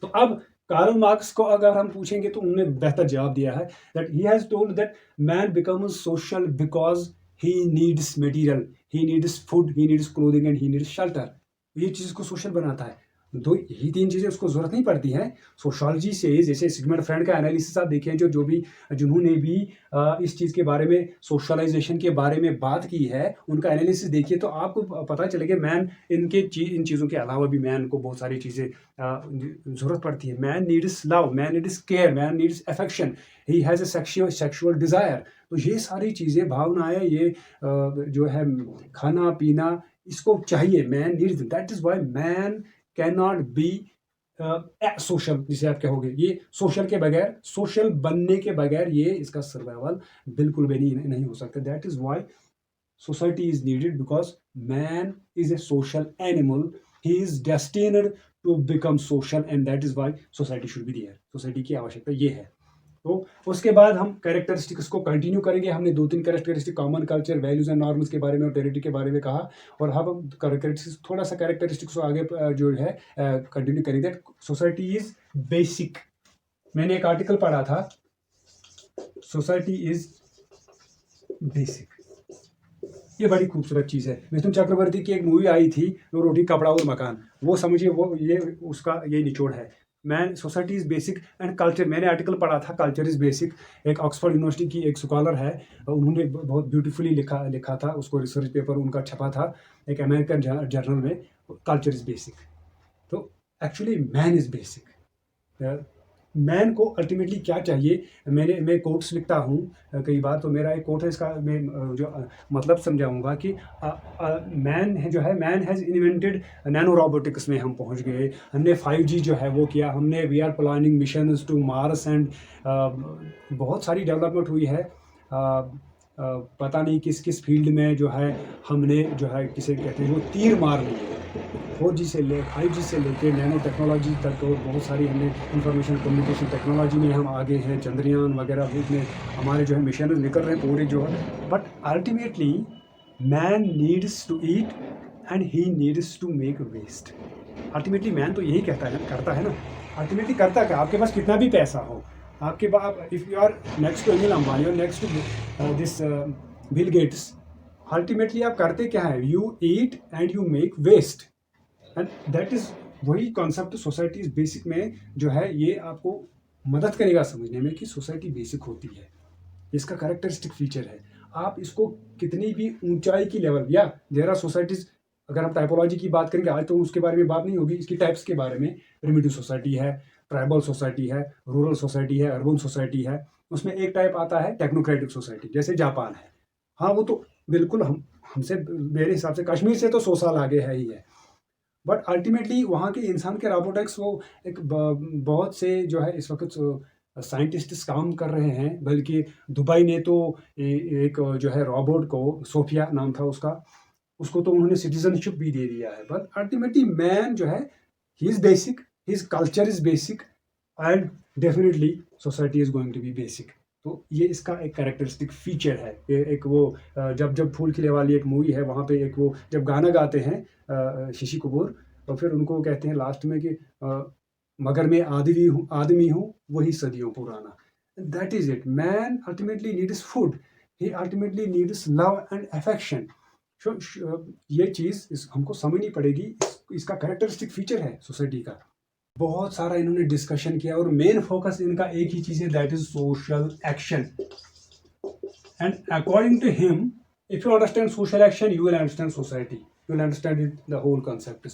तो अब कार्ल मार्क्स को अगर हम पूछेंगे तो उन्होंने बेहतर जवाब दिया है, that he has told that man becomes social because he needs material, he needs food, he needs clothing and he needs shelter. ये चीज़ को सोशल बनाता है। दो यही तीन चीज़ें उसको ज़रूरत नहीं पड़ती हैं। सोशियोलॉजी से जैसे सिगमंड फ्रेंड का एनालिसिस आप देखें, जो भी जिन्होंने भी इस चीज़ के बारे में, सोशलाइजेशन के बारे में बात की है, उनका एनालिसिस देखिए तो आपको पता चलेगा मैन इन चीज़ों के अलावा भी मैन को बहुत सारी चीज़ें ज़रूरत पड़ती है। Man needs love, man needs care, man needs affection, he has a sexual desire. तो ये सारी चीज़ें, भावनाएँ, ये जो है खाना पीना, इसको चाहिए। Man needs, that is why man can not be social, जिसे आप कहोगे। ये सोशल के बगैर, सोशल बनने के बगैर ये इसका सर्वाइवल बिल्कुल भी नहीं हो सकता। That is why society is needed, because man is a social animal. He is destined to become social, and that is why society should be there. society की आवश्यकता ये है। तो उसके बाद हम कैरेक्टरिस्टिक्स को कंटिन्यू करेंगे। हमने 2-3 characteristic, common culture, values and norms के बारे में और टेरिटरी के बारे में कहा, और अब हम थोड़ा सा कैरेक्टरिस्टिक्स को आगे जो है कंटिन्यू करेंगे। Society is basic. मैंने एक आर्टिकल पढ़ा था, सोसाइटी इज बेसिक। ये बड़ी खूबसूरत चीज़ है। मिथुन चक्रवर्ती की एक मूवी आई थी, वो रोटी कपड़ा और मकान, वो समझिए, वो ये उसका ये निचोड़ है। Man, society is basic and culture. मैंने आर्टिकल पढ़ा था, कल्चर इज़ बेसिक। एक ऑक्सफोर्ड यूनिवर्सिटी की एक स्कॉलर है, उन्होंने बहुत ब्यूटीफुली लिखा था, उसको रिसर्च पेपर उनका छपा था एक अमेरिकन जर्नल में, कल्चर इज़ बेसिक। तो actually man is basic. Man को अल्टीमेटली क्या चाहिए, मैं कोट्स लिखता हूँ कई बार, तो मेरा एक कोट है, इसका मैं जो मतलब समझाऊंगा कि मैन है जो है, man has invented nano robotics में हम पहुँच गए। हमने 5G जो है वो किया, हमने we are planning missions to Mars, and बहुत सारी डेवलपमेंट हुई है। पता नहीं किस फील्ड में जो है हमने जो है किसे कहते हैं, वो तीर मार लिए। 4G से 5G से लेकर नैनो टेक्नोलॉजी तक, और बहुत सारी हमने इंफॉर्मेशन कम्युनिकेशन टेक्नोलॉजी में हम आगे हैं। चंद्रयान वगैरह में हमारे जो है मिशन निकल रहे हैं पूरे जो है। But ultimately man needs to eat and he needs to make waste. Ultimately man तो यही करता है ना। अल्टीमेटली करता क्या, आपके पास कितना भी पैसा हो, आपके पास, if you are next to Anil Ambani और next to this Bill Gates, ultimately आप करते क्या है, you eat and you make waste. And that is वही कॉन्सेप्ट सोसाइटी इज बेसिक में जो है, ये आपको मदद करेगा समझने में कि सोसाइटी बेसिक होती है। इसका कैरेक्टरिस्टिक फीचर है। आप इसको कितनी भी ऊंचाई की लेवल, या देयर आर सोसाइटीज़, अगर हम टाइपोलॉजी की बात करेंगे आज तो उसके बारे में बात नहीं होगी, इसकी टाइप्स के बारे में, प्रिमिटिव सोसाइटी है, ट्राइबल सोसाइटी है, रूरल सोसाइटी है, अर्बन सोसाइटी है। उसमें एक टाइप आता है टेक्नोक्रेटिक सोसाइटी, जैसे जापान है। हाँ, वो तो बिल्कुल हमसे, मेरे हिसाब से कश्मीर से तो 100 साल आगे है ही है। बट अल्टीमेटली वहाँ के इंसान के रोबोटिक्स, वो एक बहुत से जो है इस वक्त साइंटिस्ट्स काम कर रहे हैं। बल्कि दुबई ने तो एक जो है रोबोट को, सोफिया नाम था उसका, उसको तो उन्होंने सिटीजनशिप भी दे दिया है। बट अल्टीमेटली मैन जो है, he is basic, his culture is basic, and definitely society is going to be basic. तो ये इसका एक कैरेक्टरिस्टिक फीचर है। एक वो जब फूल खिले वाली एक मूवी है, वहाँ पे एक वो जब गाना गाते हैं शशि कपूर, और फिर उनको कहते हैं लास्ट में कि मगर मैं आदमी हूँ वही सदियों पुराना। That is it. Man ultimately needs food, he ultimately needs love and affection. ये चीज़ हमको समझनी पड़ेगी। इसका कैरेक्टरिस्टिक फीचर है सोसाइटी का। बहुत सारा इन्होंने डिस्कशन किया, और मेन फोकस इनका एक ही चीज़ है, that is social action. And according to him, if you understand social action, you will understand society, you will understand it the whole concept.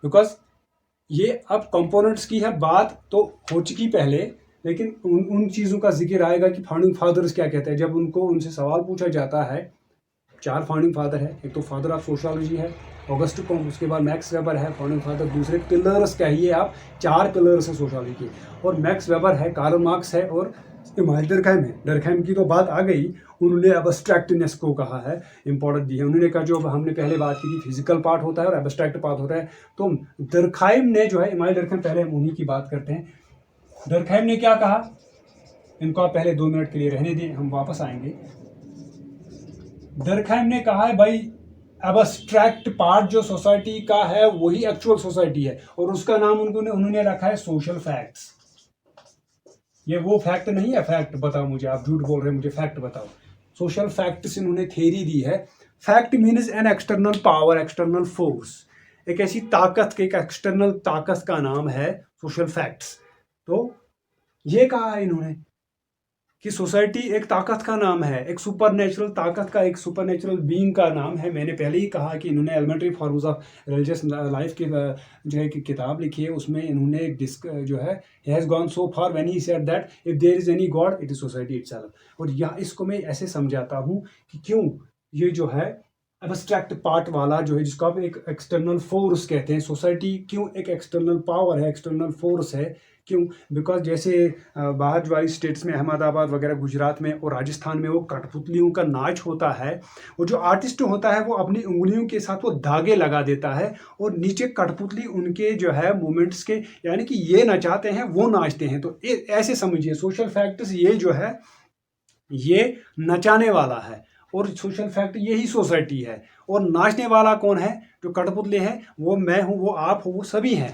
Because ये अब कंपोनेंट्स की है बात तो हो चुकी पहले, लेकिन उन चीज़ों का जिक्र आएगा कि फाउंडिंग फादर्स क्या कहते हैं। जब उनसे सवाल पूछा जाता है, 4 फाउंडिंग फादर है। एक तो फादर ऑफ सोशियोलॉजी है ऑगस्ट कॉम्ट, उसके बाद मैक्स वेबर है फाउंडिंग फादर। दूसरे पिलर्स कहिए आप, 4 पिलर्स है सोशियोलॉजी के, और मैक्स वेबर है, कार्ल मार्क्स है, और इमानुएल डर्कहाइम है। डर्कहाइम की तो बात आ गई, उन्होंने एब्स्ट्रैक्टनेस को कहा है, इंपॉर्टेंट दी है। उन्होंने कहा जो हमने पहले बात की थी, फिजिकल पार्ट होता है और एब्स्ट्रैक्ट पार्ट होता है। तो डर्कहाइम ने जो है, इमानुएल डर्कहाइम, पहले हम उन्हीं की बात करते हैं। डर्कहाइम ने क्या कहा, इनको आप पहले 2 मिनट के लिए रहने दें, हम वापस आएंगे। डर्कहाइम ने कहा है भाई, एब्स्ट्रैक्ट पार्ट जो सोसाइटी का है वही एक्चुअल सोसाइटी है, और उसका नाम उन्होंने रखा है सोशल फैक्ट्स। ये वो फैक्ट नहीं है, फैक्ट बताओ मुझे, आप झूठ बोल रहे हैं, मुझे फैक्ट बताओ। सोशल फैक्ट्स इन्होंने थ्योरी दी है। Fact means an external power, external force, एक ऐसी ताकत के, एक एक्सटर्नल ताकत का नाम है सोशल फैक्ट्स। तो ये कहा है इन्होंने कि सोसाइटी एक ताकत का नाम है, एक सुपर नेचुरल ताकत का, एक सुपर नेचुरल बीइंग का नाम है। मैंने पहले ही कहा कि इन्होंने elementary forms of religious life की जो है कि किताब लिखी है, उसमें इन्होंने जो है he has gone so far when he said that if there is any God it is society itself। और यहाँ इसको मैं ऐसे समझाता हूँ कि क्यों ये जो है एब्स्ट्रैक्ट पार्ट वाला जो है, जिसको आप एक एक्सटर्नल फोर्स कहते हैं, सोसाइटी क्यों एक एक्सटर्नल पावर है, एक्सटर्नल फोर्स है, क्यों? बिकॉज जैसे बाहर वाली स्टेट्स में, अहमदाबाद वगैरह, गुजरात में और राजस्थान में वो कठपुतलियों का नाच होता है, वो जो आर्टिस्ट होता है वो अपनी उंगलियों के साथ वो धागे लगा देता है और नीचे कठपुतली उनके जो है मूवमेंट्स के, यानी कि ये नचाते हैं वो नाचते हैं। तो ऐसे समझिए सोशल फैक्ट्स ये जो है ये नचाने वाला है और सोशल फैक्ट यही सोसाइटी है। और नाचने वाला कौन है? जो कठपुतले हैं, वो मैं हूँ, वो आप हो, वो सभी हैं,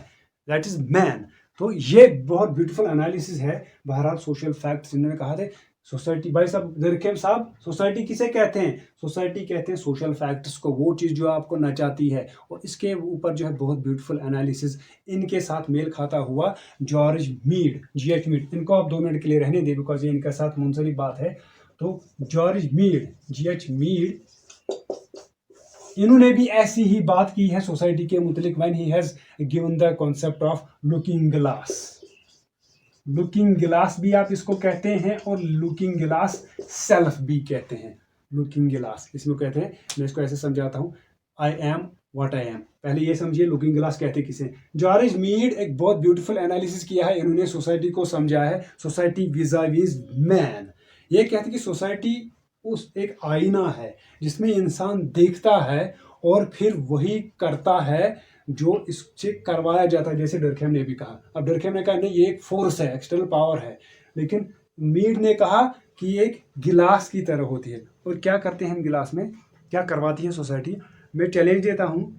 दैट इज मैन। तो ये बहुत ब्यूटीफुल एनालिसिस है। बहरहाल सोशल फैक्ट्स इन्होंने कहा थे सोसाइटी, भाई साहब दरखेम साहब, सोसाइटी किसे कहते हैं? सोसाइटी कहते हैं सोशल फैक्ट्स को, वो चीज़ जो आपको नचाती है। और इसके ऊपर जो है बहुत ब्यूटीफुल एनालिसिस इनके साथ मेल खाता हुआ जॉर्ज मीड, GH मीड, इनको आप 2 मिनट के लिए रहने दें बिकॉज ये इनके साथ मुंसलिक बात है। तो जॉर्ज मीड, GH मीड, इन्होंने भी ऐसी ही बात की है सोसाइटी के मुतलिक when he has given the concept of looking glass. Looking glass भी आप इसको कहते हैं और लुकिंग ग्लास सेल्फ भी कहते हैं। लुकिंग ग्लास इसमें कहते हैं, मैं इसको ऐसे समझाता हूँ, I am what I am. पहले ये समझिए लुकिंग ग्लास कहते किसे। जॉर्ज मीड एक बहुत ब्यूटीफुल एनालिसिस किया है, इन्होंने सोसाइटी को समझा है, सोसाइटी विज़ मैन। ये कहते कि सोसाइटी उस एक आईना है जिसमें इंसान देखता है और फिर वही करता है जो इससे करवाया जाता है, जैसे डरखेम ने भी कहा। अब डरखेम ने कहा नहीं ये एक फोर्स है, एक्सटर्नल पावर है, लेकिन मीड ने कहा कि एक गिलास की तरह होती है। और क्या करते हैं हम गिलास में, क्या करवाती है सोसाइटी? मैं चैलेंज देता हूँ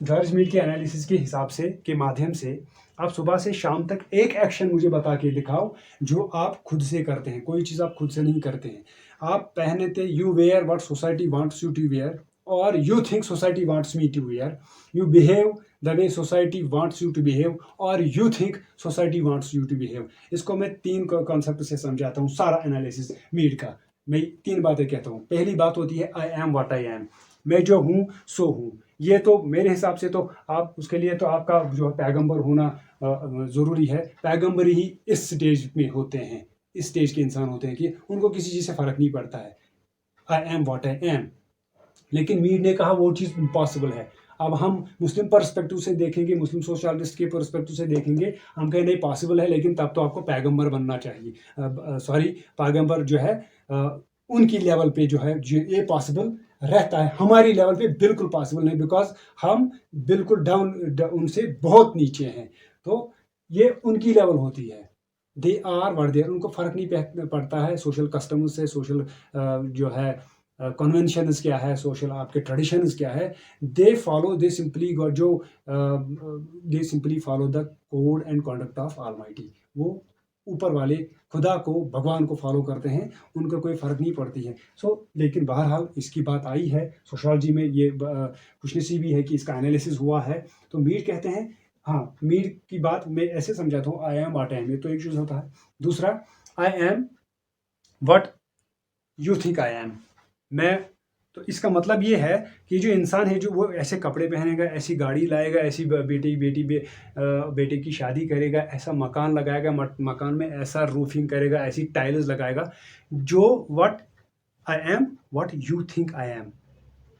जॉर्ज मीड के एनालिसिस के हिसाब से, के माध्यम से, आप सुबह से शाम तक एक एक्शन मुझे बता के दिखाओ जो आप खुद से करते हैं। कोई चीज़ आप खुद से नहीं करते हैं। आप पहने थे, you wear what society wants you to wear, और you think society wants me to wear, you behave the way society wants you to behave, और you think society wants you to behave. इसको मैं 3 कॉन्सेप्ट से समझाता हूँ सारा एनालिसिस मीड का। मैं 3 बातें कहता हूँ। पहली बात होती है I am what I am, मैं जो हूँ सो हूँ। ये तो मेरे हिसाब से तो आप उसके लिए तो आपका जो पैगंबर होना ज़रूरी है। पैगंबर ही इस स्टेज में होते हैं, इस स्टेज के इंसान होते हैं कि उनको किसी चीज़ से फ़र्क नहीं पड़ता है, I am what I am. लेकिन मीड ने कहा वो चीज़ इम्पॉसिबल है। अब हम मुस्लिम पर्सपेक्टिव से देखेंगे, मुस्लिम सोशलिस्ट के पर्सपेक्टिव से देखेंगे, हम कहें नहीं पॉसिबल है, लेकिन तब तो आपको पैगंबर बनना चाहिए। सॉरी, पैगंबर जो है उनकी लेवल पे जो है जो ये पॉसिबल रहता है, हमारी लेवल पे बिल्कुल पॉसिबल नहीं, बिकॉज हम बिल्कुल डाउन उनसे बहुत नीचे हैं। तो ये उनकी लेवल होती है, they are what they are, उनको फ़र्क नहीं पड़ता है सोशल कस्टम्स से, सोशल जो है कन्वेंशंस क्या है, सोशल आपके ट्रेडिशंस क्या है। दे फॉलो, दे सिंपली जो दे simply follow the code and conduct of almighty. वो ऊपर वाले खुदा को, भगवान को फॉलो करते हैं, उनको कोई फ़र्क नहीं पड़ती है। लेकिन बहरहाल इसकी बात आई है सोशोलॉजी में, ये खुशनसीबी है कि इसका एनालिसिस हुआ है। तो मीड कहते हैं, हाँ मीड की बात मैं ऐसे समझाता हूँ, I am what I am, ये तो एक चीज़ होता है। दूसरा, I am what you think I am, मैं, तो इसका मतलब ये है कि जो इंसान है जो वो ऐसे कपड़े पहनेगा, ऐसी गाड़ी लाएगा, ऐसी बेटे की शादी करेगा, ऐसा मकान लगाएगा, मकान में ऐसा रूफिंग करेगा, ऐसी टाइल्स लगाएगा, जो what I am what you think I am,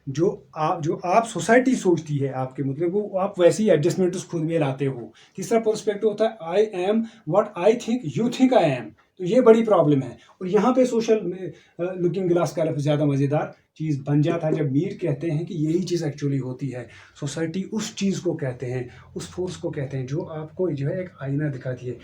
जो आप सोसाइटी सोचती है आपके मतलब वो आप वैसे ही एडजस्टमेंट खुद में लाते हो। तीसरा पर्सपेक्टिव होता है I am what I think you think I am. तो ये बड़ी प्रॉब्लम है और यहाँ पे सोशल लुकिंग ग्लास का ज़्यादा मज़ेदार चीज़ बन जाता है जब मीड कहते हैं कि यही चीज़ एक्चुअली होती है। सोसाइटी उस चीज़ को कहते हैं, उस फोर्स को कहते हैं जो आपको जो है एक आईना दिखाती है।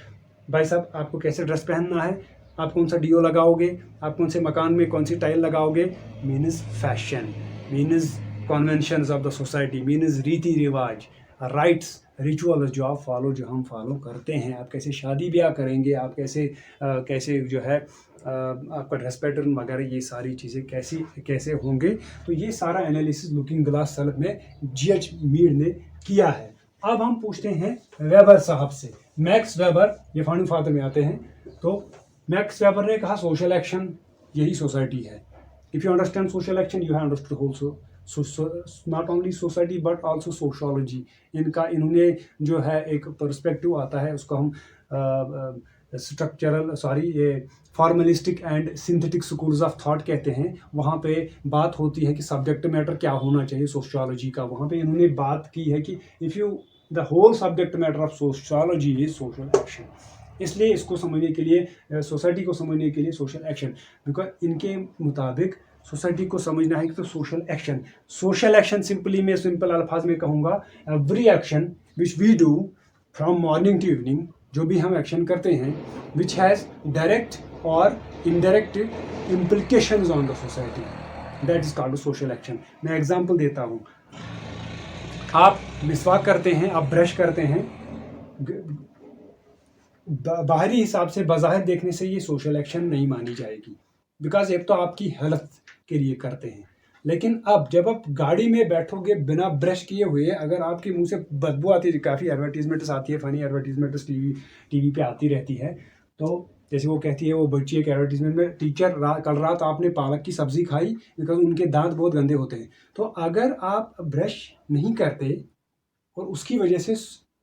भाई साहब आपको कैसे ड्रेस पहनना है, आप कौन सा डीओ लगाओगे, आप कौन से मकान में कौन सी टाइल लगाओगे, means fashion, means conventions of the society, means रीति रिवाज, राइट्स, रिचुअल्स जो आप फॉलो, जो हम फॉलो करते हैं। आप कैसे शादी ब्याह करेंगे, आप कैसे जो है आपका ड्रेस पैटर्न वगैरह, ये सारी चीज़ें कैसे होंगे। तो ये सारा एनालिसिस लुकिंग ग्लास सलब में GH मीड ने किया है। अब हम पूछते हैं वेबर साहब से, मैक्स वेबर, ये फाउंडिंग फादर में आते हैं। तो मैक्स वेबर ने कहा सोशल एक्शन यही सोसाइटी है। If you understand social action you have understood whole not only society but also sociology. इन्होंने जो है एक पर्सपेक्टिव आता है, उसको हम ये formalistic and synthetic schools of thought कहते हैं। वहाँ पे बात होती है कि सब्जेक्ट मैटर क्या होना चाहिए सोशियोलॉजी का। वहाँ पे इन्होंने बात की है कि if you the whole subject matter of sociology is social action. इसलिए इसको समझने के लिए, सोसाइटी को समझने के लिए सोशल एक्शन, बिकॉज इनके मुताबिक सोसाइटी को समझना है कि तो सोशल एक्शन सिंपली, मैं सिंपल अल्फाज में कहूँगा, every action which we do from morning to evening, जो भी हम एक्शन करते हैं, विच हैज़ डायरेक्ट और indirect implications on the society, that is called social action. मैं एग्जांपल देता हूँ। आप मिसवाक करते हैं, आप ब्रश करते हैं, बाहरी हिसाब से बज़ाहिर देखने से ये सोशल एक्शन नहीं मानी जाएगी, बिकॉज एक तो आपकी हेल्थ के लिए करते हैं। लेकिन अब जब आप गाड़ी में बैठोगे बिना ब्रश किए हुए, अगर आपके मुंह से बदबू आती है, काफ़ी एडवर्टीजमेंट्स आती है, फनी एडवर्टीजमेंट्स टीवी पे आती रहती है। तो जैसे वो कहती है, वो बच्ची एक एडवर्टीजमेंट में, टीचर कल रात आपने पालक की सब्जी खाई बिकॉज उनके दांत बहुत गंदे होते हैं। तो अगर आप ब्रश नहीं करते और उसकी वजह से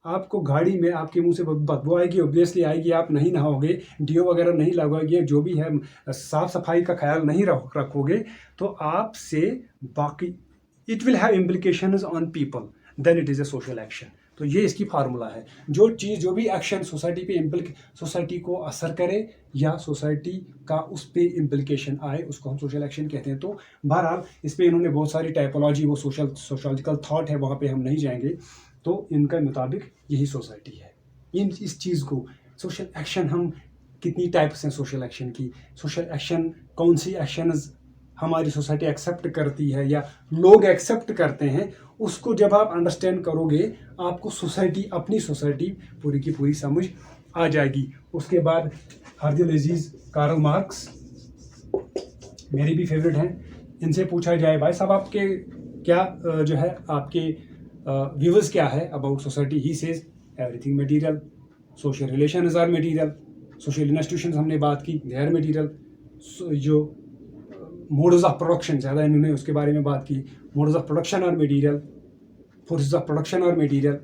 आपको गाड़ी में आपके मुंह से बदबू आएगी, ऑब्वियसली आएगी, आप नहीं नहाओगे, डीओ वगैरह नहीं लगाओगे, जो भी है साफ सफाई का ख्याल नहीं रखोगे, तो आपसे बाकी it will have implications on people, then it is a social action. तो ये इसकी फार्मूला है। जो भी एक्शन सोसाइटी पे सोसाइटी को असर करे या सोसाइटी का उस पर इम्प्लीकेशन आए, उसको हम सोशल एक्शन कहते हैं। तो बहरहाल इस पर इन्होंने बहुत सारी टाइपोलॉजी, वो सोशोलॉजिकल थॉट है, वहाँ पे हम नहीं जाएंगे। तो इनके मुताबिक यही सोसाइटी है। इस चीज़ को सोशल एक्शन, हम कितनी टाइप्स हैं सोशल एक्शन की, सोशल एक्शन कौन सी एक्शंस हमारी सोसाइटी एक्सेप्ट करती है या लोग एक्सेप्ट करते हैं, उसको जब आप अंडरस्टैंड करोगे, आपको सोसाइटी, अपनी सोसाइटी पूरी की पूरी समझ आ जाएगी। उसके बाद हर्दिल अजीज़, कार्ल मार्क्स मेरी भी फेवरेट हैं। इनसे पूछा जाए, भाई साहब आपके क्या जो है आपके व्यूज क्या है about society? He says everything material, social relations are material, social institutions हमने बात की, दे आर मटीरियल, जो मोड्स ऑफ प्रोडक्शन, ज़्यादा इन्होंने उसके बारे में बात की, modes of production are material, forces of production are material,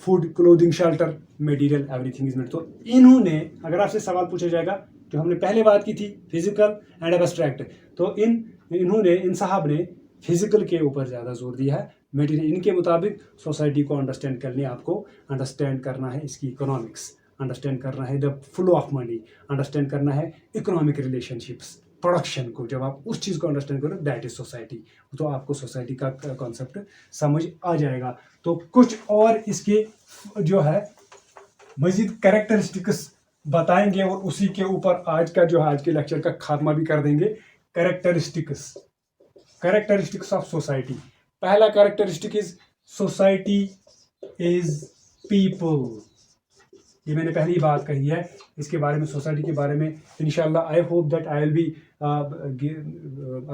food, clothing, shelter material, everything is material. तो इन्होंने, अगर आपसे सवाल पूछा जाएगा, जो हमने पहले बात की थी फिजिकल एंड एब्स्ट्रैक्ट, तो इन साहब ने फिजिकल के ऊपर ज़्यादा जोर दिया है। मटीरियल, इनके मुताबिक सोसाइटी को अंडरस्टैंड करने, आपको अंडरस्टैंड करना है इसकी इकोनॉमिक्स, अंडरस्टैंड करना है the flow of money, understand करना है इकोनॉमिक रिलेशनशिप्स, प्रोडक्शन को। जब आप उस चीज़ को अंडरस्टैंड करो, दैट इज सोसाइटी, तो आपको सोसाइटी का कॉन्सेप्ट समझ आ जाएगा। तो कुछ और इसके जो है मजीद कैरेक्टरिस्टिक्स बताएंगे और उसी के ऊपर आज के लेक्चर का खात्मा भी कर देंगे। Characteristics of society. पहला characteristic is society is people. ये मैंने पहली बात कही है इसके बारे में, सोसाइटी के बारे में। इंशाल्लाह I hope that I will be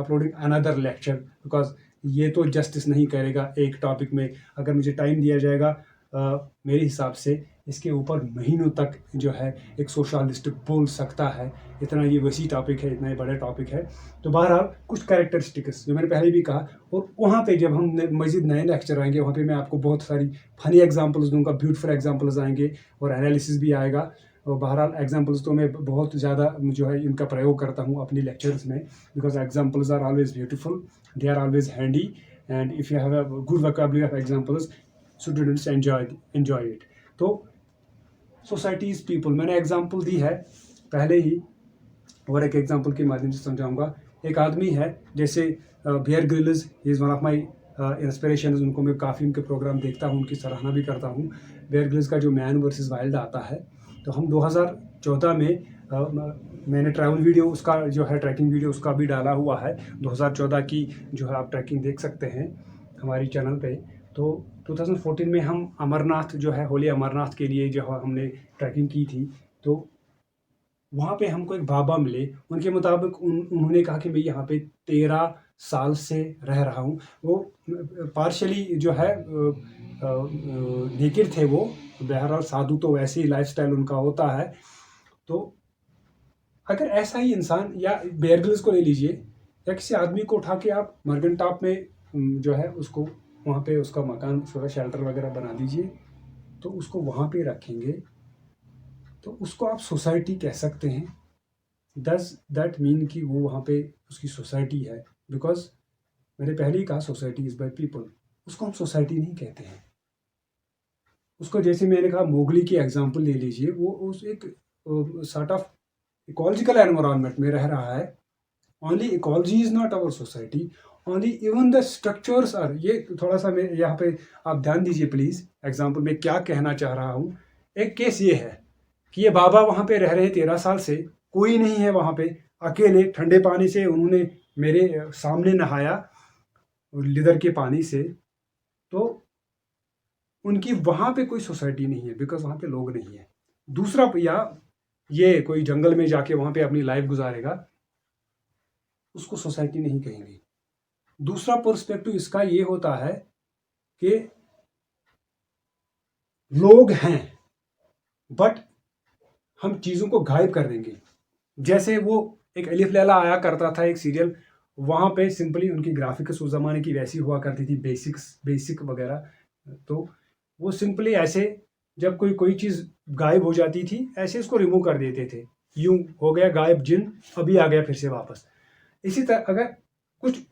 uploading another lecture, because ये तो जस्टिस नहीं करेगा एक टॉपिक में। अगर मुझे टाइम दिया जाएगा, मेरे हिसाब से इसके ऊपर महीनों तक जो है एक सोशलिस्ट बोल सकता है, इतना ये वसी टॉपिक है, इतना ही बड़ा टॉपिक है। तो बहरहाल कुछ कैरेक्टरिस्टिक्स जो मैंने पहले भी कहा, और वहाँ पे जब हम मज़ीद नए लेक्चर आएंगे, वहाँ पे मैं आपको बहुत सारी फनी एग्जांपल्स दूंगा, ब्यूटीफुल एग्जांपल्स आएंगे और एनालिसिस भी आएगा। और बहरहाल एग्जांपल्स तो मैं बहुत ज़्यादा जो है इनका प्रयोग करता हूँ अपनी लेक्चर्स में, because examples are always beautiful, they are always handy, and if you have a good vocabulary of examples, students enjoy it. तो सोसाइटी इज पीपल, मैंने एग्जांपल दी है पहले ही, और एक एग्जांपल के माध्यम से समझाऊंगा। एक आदमी है जैसे Bear Grylls, he is one of my inspiration. उनको मैं काफ़ी उनके प्रोग्राम देखता हूँ, उनकी सराहना भी करता हूँ। बियर ग्रिल्स का जो मैन वर्सेस वाइल्ड आता है, तो हम 2014 में मैंने ट्रैवल वीडियो उसका जो है, ट्रैकिंग वीडियो उसका भी डाला हुआ है। 2014 की जो है आप ट्रैकिंग देख सकते हैं हमारी चैनल पे। तो 2014 में हम अमरनाथ जो है, होली अमरनाथ के लिए जो है हमने ट्रैकिंग की थी। तो वहाँ पे हमको एक बाबा मिले, उनके मुताबिक उन्होंने कहा कि मैं यहाँ पे 13 साल से रह रहा हूँ। वो पार्शली जो है नेकेड थे वो, बहरहाल साधु तो वैसे ही लाइफस्टाइल उनका होता है। तो अगर ऐसा ही इंसान, या बेयर ग्रिल्स को ले लीजिए, या किसी आदमी को उठा के आप मर्गन टॉप में जो है उसको वहाँ पे उसका मकान, उसका शेल्टर वगैरह बना दीजिए, तो उसको वहाँ पे रखेंगे, तो उसको आप सोसाइटी कह सकते हैं। डज दैट मीन कि वो वहाँ पे उसकी सोसाइटी है? बिकॉज मैंने पहले ही कहा सोसाइटी इज बाय पीपल, उसको हम सोसाइटी नहीं कहते हैं। उसको जैसे मैंने कहा मोगली की एग्जांपल ले लीजिए, वो उस एक सॉर्ट ऑफ इकोलॉजिकल एनवायरनमेंट में रह रहा है। Only ecology is not our society, only even the structures are. ये थोड़ा सा मैं यहाँ पे आप ध्यान दीजिए प्लीज, एग्जाम्पल में क्या कहना चाह रहा हूँ। एक केस ये है कि ये बाबा वहाँ पे रह रहे 13 साल से, कोई नहीं है वहाँ पे, अकेले ठंडे पानी से उन्होंने मेरे सामने नहाया, लिदर के पानी से। तो उनकी वहाँ पे कोई सोसाइटी नहीं है, बिकॉज वहाँ पे लोग नहीं है। दूसरा, या ये कोई जंगल में जाके वहाँ पे अपनी लाइफ गुजारेगा, उसको सोसाइटी नहीं कहेंगे। दूसरा पर्सपेक्टिव इसका ये होता है कि लोग हैं बट हम चीज़ों को गायब कर देंगे। जैसे वो एक अलिफ लैला आया करता था एक सीरियल, वहाँ पे सिंपली उनकी ग्राफिक्स उस ज़माने की वैसी हुआ करती थी, बेसिक वगैरह। तो वो सिंपली ऐसे जब कोई चीज़ गायब हो जाती थी, ऐसे उसको रिमूव कर देते थे, यूं हो गया गायब जिन, अभी आ गया फिर से वापस। इसी तरह अगर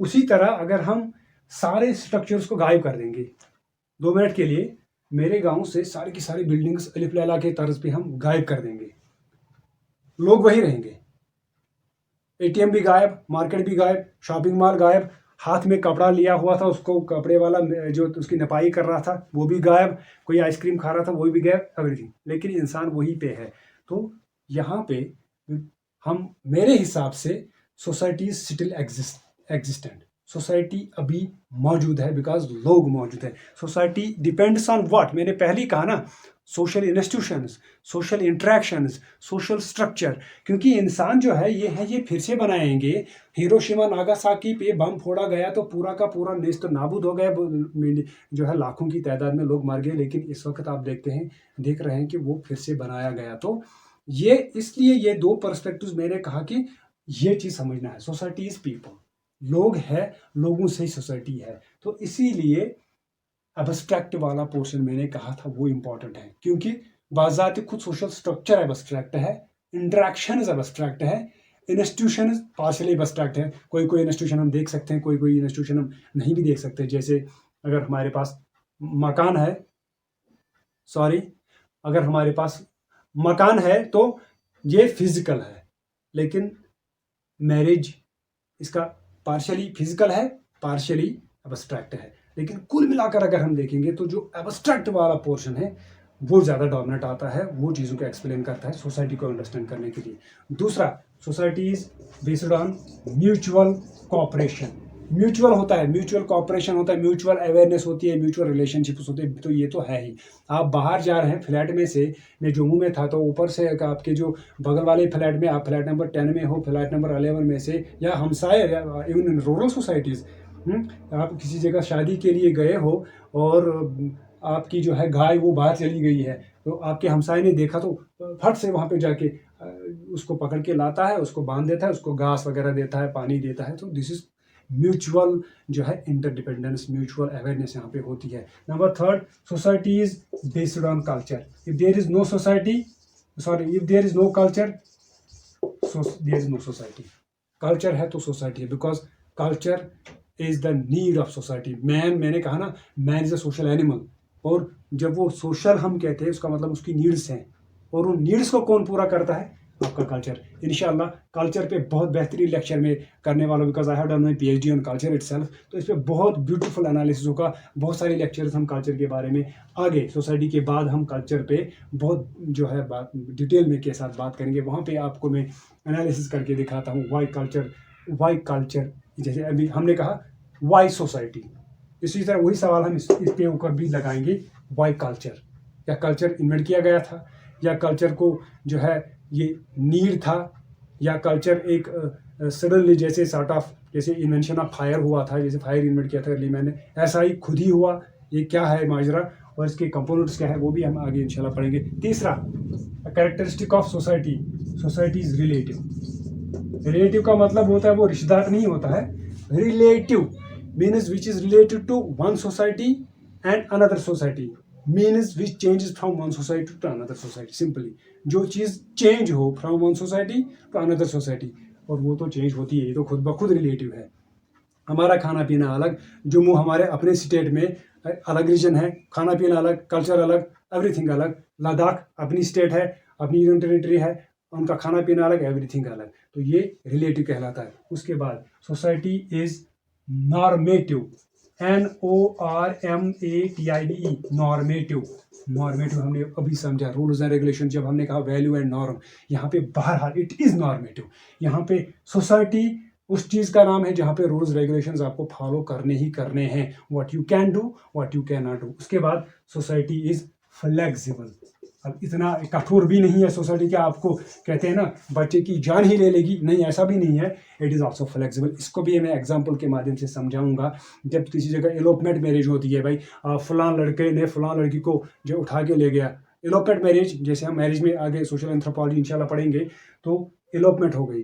उसी तरह अगर हम सारे स्ट्रक्चर्स को गायब कर देंगे 2 मिनट के लिए, मेरे गांव से सारी की सारी बिल्डिंग्स अलिफ लैला के तर्ज पे हम गायब कर देंगे, लोग वही रहेंगे। एटीएम भी गायब, मार्केट भी गायब, शॉपिंग मॉल गायब, हाथ में कपड़ा लिया हुआ था उसको कपड़े वाला जो उसकी नपाई कर रहा था वो भी गायब, कोई आइसक्रीम खा रहा था वो भी गायब, एवरीथिंग। लेकिन इंसान वहीं पे है। तो यहाँ पे हम, मेरे हिसाब से सोसाइटी स्टिल एग्जिस्टेंट, सोसाइटी अभी मौजूद है बिकॉज लोग मौजूद है। सोसाइटी डिपेंड्स ऑन व्हाट, मैंने पहले ही कहा ना, social institutions, social interactions, social structure. क्योंकि इंसान जो है ये फिर से बनाएंगे। हिरोशिमा नागासाकी पे बम फोड़ा गया तो पूरा का पूरा नेस्त नाबूद हो गया, जो है लाखों की तादाद में लोग मर गए। लेकिन इस वक्त आप देख रहे हैं कि वो फिर से बनाया गया। तो ये इसलिए ये 2 पर्सपेक्टिव्स मैंने कहा कि ये चीज़ समझना है। सोसाइटी इज पीपल, लोग है, लोगों से ही सोसाइटी है। तो इसीलिए एब्स्ट्रैक्ट वाला पोर्शन मैंने कहा था वो इंपॉर्टेंट है, क्योंकि बाज़ात खुद सोशल स्ट्रक्चर एब्स्ट्रैक्ट है, इंटरेक्शन एब्स्ट्रैक्ट है, इंस्टीट्यूशन पार्शली एब्स्ट्रैक्ट है। कोई इंस्टीट्यूशन हम देख सकते हैं, कोई इंस्टीट्यूशन हम नहीं भी देख सकते। जैसे अगर हमारे पास मकान है, अगर हमारे पास मकान है तो ये फिजिकल है, लेकिन मैरिज इसका पार्शली फिजिकल है, पार्शली एब्स्ट्रैक्ट है। लेकिन कुल मिलाकर अगर हम देखेंगे तो जो एब्स्ट्रैक्ट वाला पोर्शन है वो ज़्यादा डोमिनेट आता है, वो चीज़ों को एक्सप्लेन करता है सोसाइटी को अंडरस्टैंड करने के लिए। दूसरा, society is based on mutual cooperation. Mutual होता है, म्यूचुअल कोऑपरेशन होता है, म्यूचुअल अवेयरनेस होती है, म्यूचुअल रिलेशनशिप्स होते हैं। तो ये तो है ही। आप बाहर जा रहे हैं फ्लैट में से, मैं जम्मू में था, तो ऊपर से आपके जो बगल वाले फ्लैट में, आप फ्लैट नंबर 10 में हो, फ्लैट नंबर 11 में से, या हमसाए, इवन इन रूरल सोसाइटीज़, आप किसी जगह शादी के लिए गए हो और आपकी जो है गाय वो बाहर चली गई है, तो आपके हमसाए ने देखा तो फट से वहाँ पे जाके उसको पकड़ के लाता है, उसको बांध देता है, उसको घास वगैरह देता है, पानी देता है। तो दिस इज म्यूचुअल जो है इंटरडिपेंडेंस, म्यूचुअल अवेयरनेस यहाँ पे होती है। Number 3, society is based on culture. If there is no society, if there is no culture, there is no society. Culture है तो सोसाइटी है, because culture is the need of society. मैंने कहा ना, man is a social animal, और जब वो सोशल हम कहते हैं उसका मतलब उसकी नीड्स हैं, और उन नीड्स को कौन पूरा करता है? आपका कल्चर। इंशाल्लाह कल्चर पे बहुत बेहतरीन लेक्चर में करने वाला, because I have done my PhD on culture itself. तो इस पर बहुत ब्यूटीफुल एनालिसिस होगा, बहुत सारे लेक्चर्स हम कल्चर के बारे में आगे सोसाइटी के बाद हम कल्चर पे बहुत जो है बात डिटेल में के साथ बात करेंगे। वहाँ पे आपको मैं एनालिसिस करके दिखाता हूँ वाई कल्चर, जैसे अभी हमने कहा वाई सोसाइटी, इसी तरह वही सवाल हम इस पे ऊपर भी लगाएंगे, वाई कल्चर। या कल्चर इन्वेंट किया गया था, या कल्चर को जो है ये नीड था या कल्चर एक सडनली जैसे सॉर्ट ऑफ जैसे इन्वेंशन ऑफ फायर हुआ था, जैसे फायर इन्वेंट किया था अर्ली मैन ने, ऐसा ही खुद ही हुआ? ये क्या है माजरा और इसके कंपोनेंट्स क्या है वो भी हम आगे इंशाल्लाह पढ़ेंगे। तीसरा, characteristic of society, society is relative. Relative का मतलब होता है वो रिश्तेदार नहीं होता है, relative means which is related to one society and another society, means which changes from one society to another society. Simply जो चीज़ चेंज हो from one society to another society, और वो तो चेंज होती है, ये तो खुद ब खुद रिलेटिव है। हमारा खाना पीना अलग, जम्मू हमारे अपने स्टेट में अलग रीजन है, खाना पीना अलग, कल्चर अलग, एवरीथिंग अलग। लद्दाख अपनी स्टेट है, अपनी यूनियन टेरिटरी है, उनका खाना पीना अलग, एवरीथिंग अलग, तो ये रिलेटिव कहलाता है। उसके बाद society is normative, NORMATIVE, normative. Normative हमने अभी समझा, रूल्स एंड रेगुलेशन, जब हमने कहा वैल्यू एंड नॉर्म, यहाँ पे बहरहाल इट इज नॉर्मेटिव। यहाँ पे सोसाइटी उस चीज़ का नाम है जहाँ पे रूल्स रेगुलेशंस आपको फॉलो करने ही करने हैं, what you can do, what you can not do. उसके बाद सोसाइटी इज फ्लेक्सिबल। अब इतना कठोर भी नहीं है सोसाइटी, क्या आपको कहते हैं ना बच्चे की जान ही ले लेगी, नहीं, ऐसा भी नहीं है। It is also flexible. इसको भी मैं एग्जाम्पल के माध्यम से समझाऊंगा। जब किसी जगह एलोपमेंट मैरिज होती है, भाई फलां लड़के ने फलां लड़की को जो उठा के ले गया, एलोपमेंट मैरिज, जैसे हम मैरिज में आगे सोशल एंथ्रोपोलॉजी इंशाल्लाह पढ़ेंगे, तो एलोपमेंट हो गई,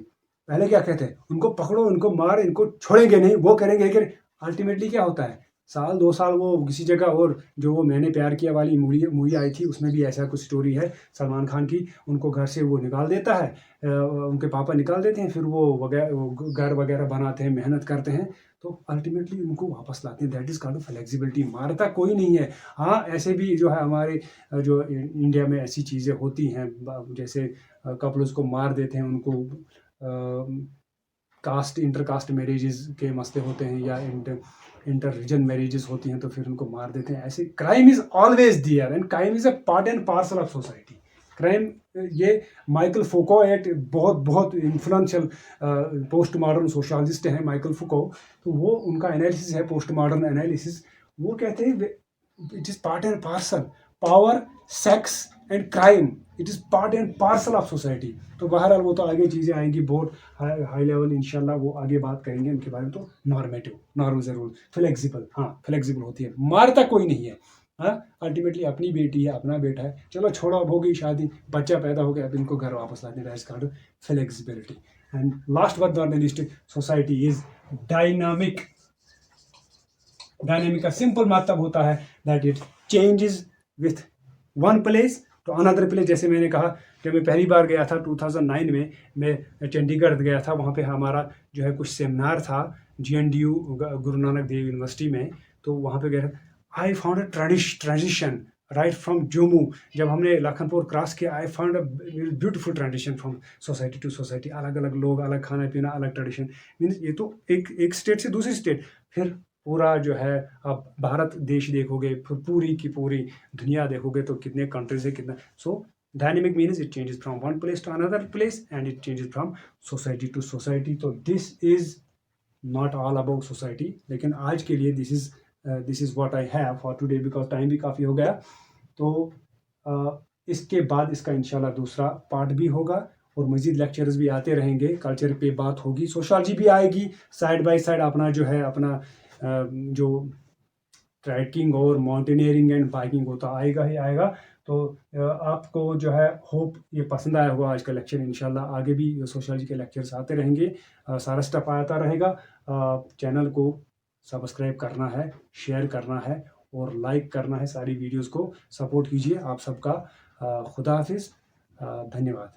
पहले क्या कहते हैं, उनको पकड़ो, उनको मार, इनको छोड़ेंगे नहीं, वो करेंगे, लेकिन अल्टीमेटली क्या होता है, साल 2 साल वो किसी जगह, और जो वो मैंने प्यार किया वाली मूवी आई थी, उसमें भी ऐसा कुछ स्टोरी है सलमान खान की, उनको घर से वो निकाल देता है, उनके पापा निकाल देते हैं, फिर वो घर वगैरह बनाते हैं, मेहनत करते हैं, तो अल्टीमेटली उनको वापस लाते हैं। That is called flexibility. मारता कोई नहीं है। हाँ, ऐसे भी जो है हमारे जो इंडिया में ऐसी चीज़ें होती हैं, जैसे कपल्स को मार देते हैं, उनको कास्ट इंटर कास्ट मैरिजेस के मसले होते हैं, या इंटर रीजन मैरिजेस होती हैं, तो फिर उनको मार देते हैं। ऐसे crime is always there, and crime is a part and parcel of society. Crime, ये माइकल फुको एक बहुत इन्फ्लुएंशियल पोस्ट मॉडर्न सोशलॉजिस्ट हैं, माइकल फुको। तो वो उनका एनालिसिस है, पोस्ट मॉडर्न एनालिसिस। वो कहते हैं it is part and parcel, power, sex and crime, it is part and parcel of society. तो बहरहाल वो तो आगे चीज़ें आएंगी, बहुत हाई लेवल इंशाल्लाह वो आगे बात करेंगे उनके बारे में। तो नॉर्मेटिव, नॉर्म ज़रूर, फ्लेक्सिबल, हाँ फ्लेक्सिबल होती है, मारता कोई नहीं है। हाँ, अल्टीमेटली अपनी बेटी है, अपना बेटा है, चलो छोड़ो, अब हो गई शादी, बच्चा पैदा हो गया, अब इनको घर वापस लाते हैं, that's called flexibility. And last but not the least, society is dynamic. Dynamic का सिंपल मतलब होता है that it changes with one place to another place. जैसे मैंने कहा, जब मैं पहली बार गया था 2009 में, मैं चंडीगढ़ गया था, वहाँ पे हमारा जो है कुछ सेमिनार था GNDU गुरु नानक देव यूनिवर्सिटी में, तो वहाँ पे गया। I found a transition right from Jammu. जब हमने लखनपुर क्रॉस किया, I found a beautiful transition from society to society. अलग अलग लोग, अलग खाना पीना, अलग ट्रेडिशन, मीन्स ये तो एक स्टेट से दूसरी स्टेट, फिर पूरा जो है आप भारत देश देखोगे, फिर पूरी की पूरी दुनिया देखोगे, तो कितने कंट्रीज है, कितना। So dynamic means it changes from one place to another place, and it changes from society to society. तो this is not all about society, लेकिन आज के लिए this is what I have for today, because time भी काफ़ी हो गया। तो इसके बाद इसका इंशाल्लाह दूसरा पार्ट भी होगा, और मज़ीद लेक्चर्स भी आते रहेंगे, कल्चर पे बात होगी, सोशोलॉजी भी आएगी साइड बाय साइड। अपना जो है अपना जो ट्रैकिंग और माउंटेनियरिंग एंड बाइकिंग होता आएगा ही आएगा। तो आपको जो है होप ये पसंद आया होगा आज का लेक्चर। इंशाल्लाह आगे भी सोशोलॉजी के लेक्चर्स आते रहेंगे, सारा स्टफ आता रहेगा। चैनल को सब्सक्राइब करना है, शेयर करना है और लाइक करना है, सारी वीडियोस को सपोर्ट कीजिए। आप सबका खुदा हाफिज़, धन्यवाद।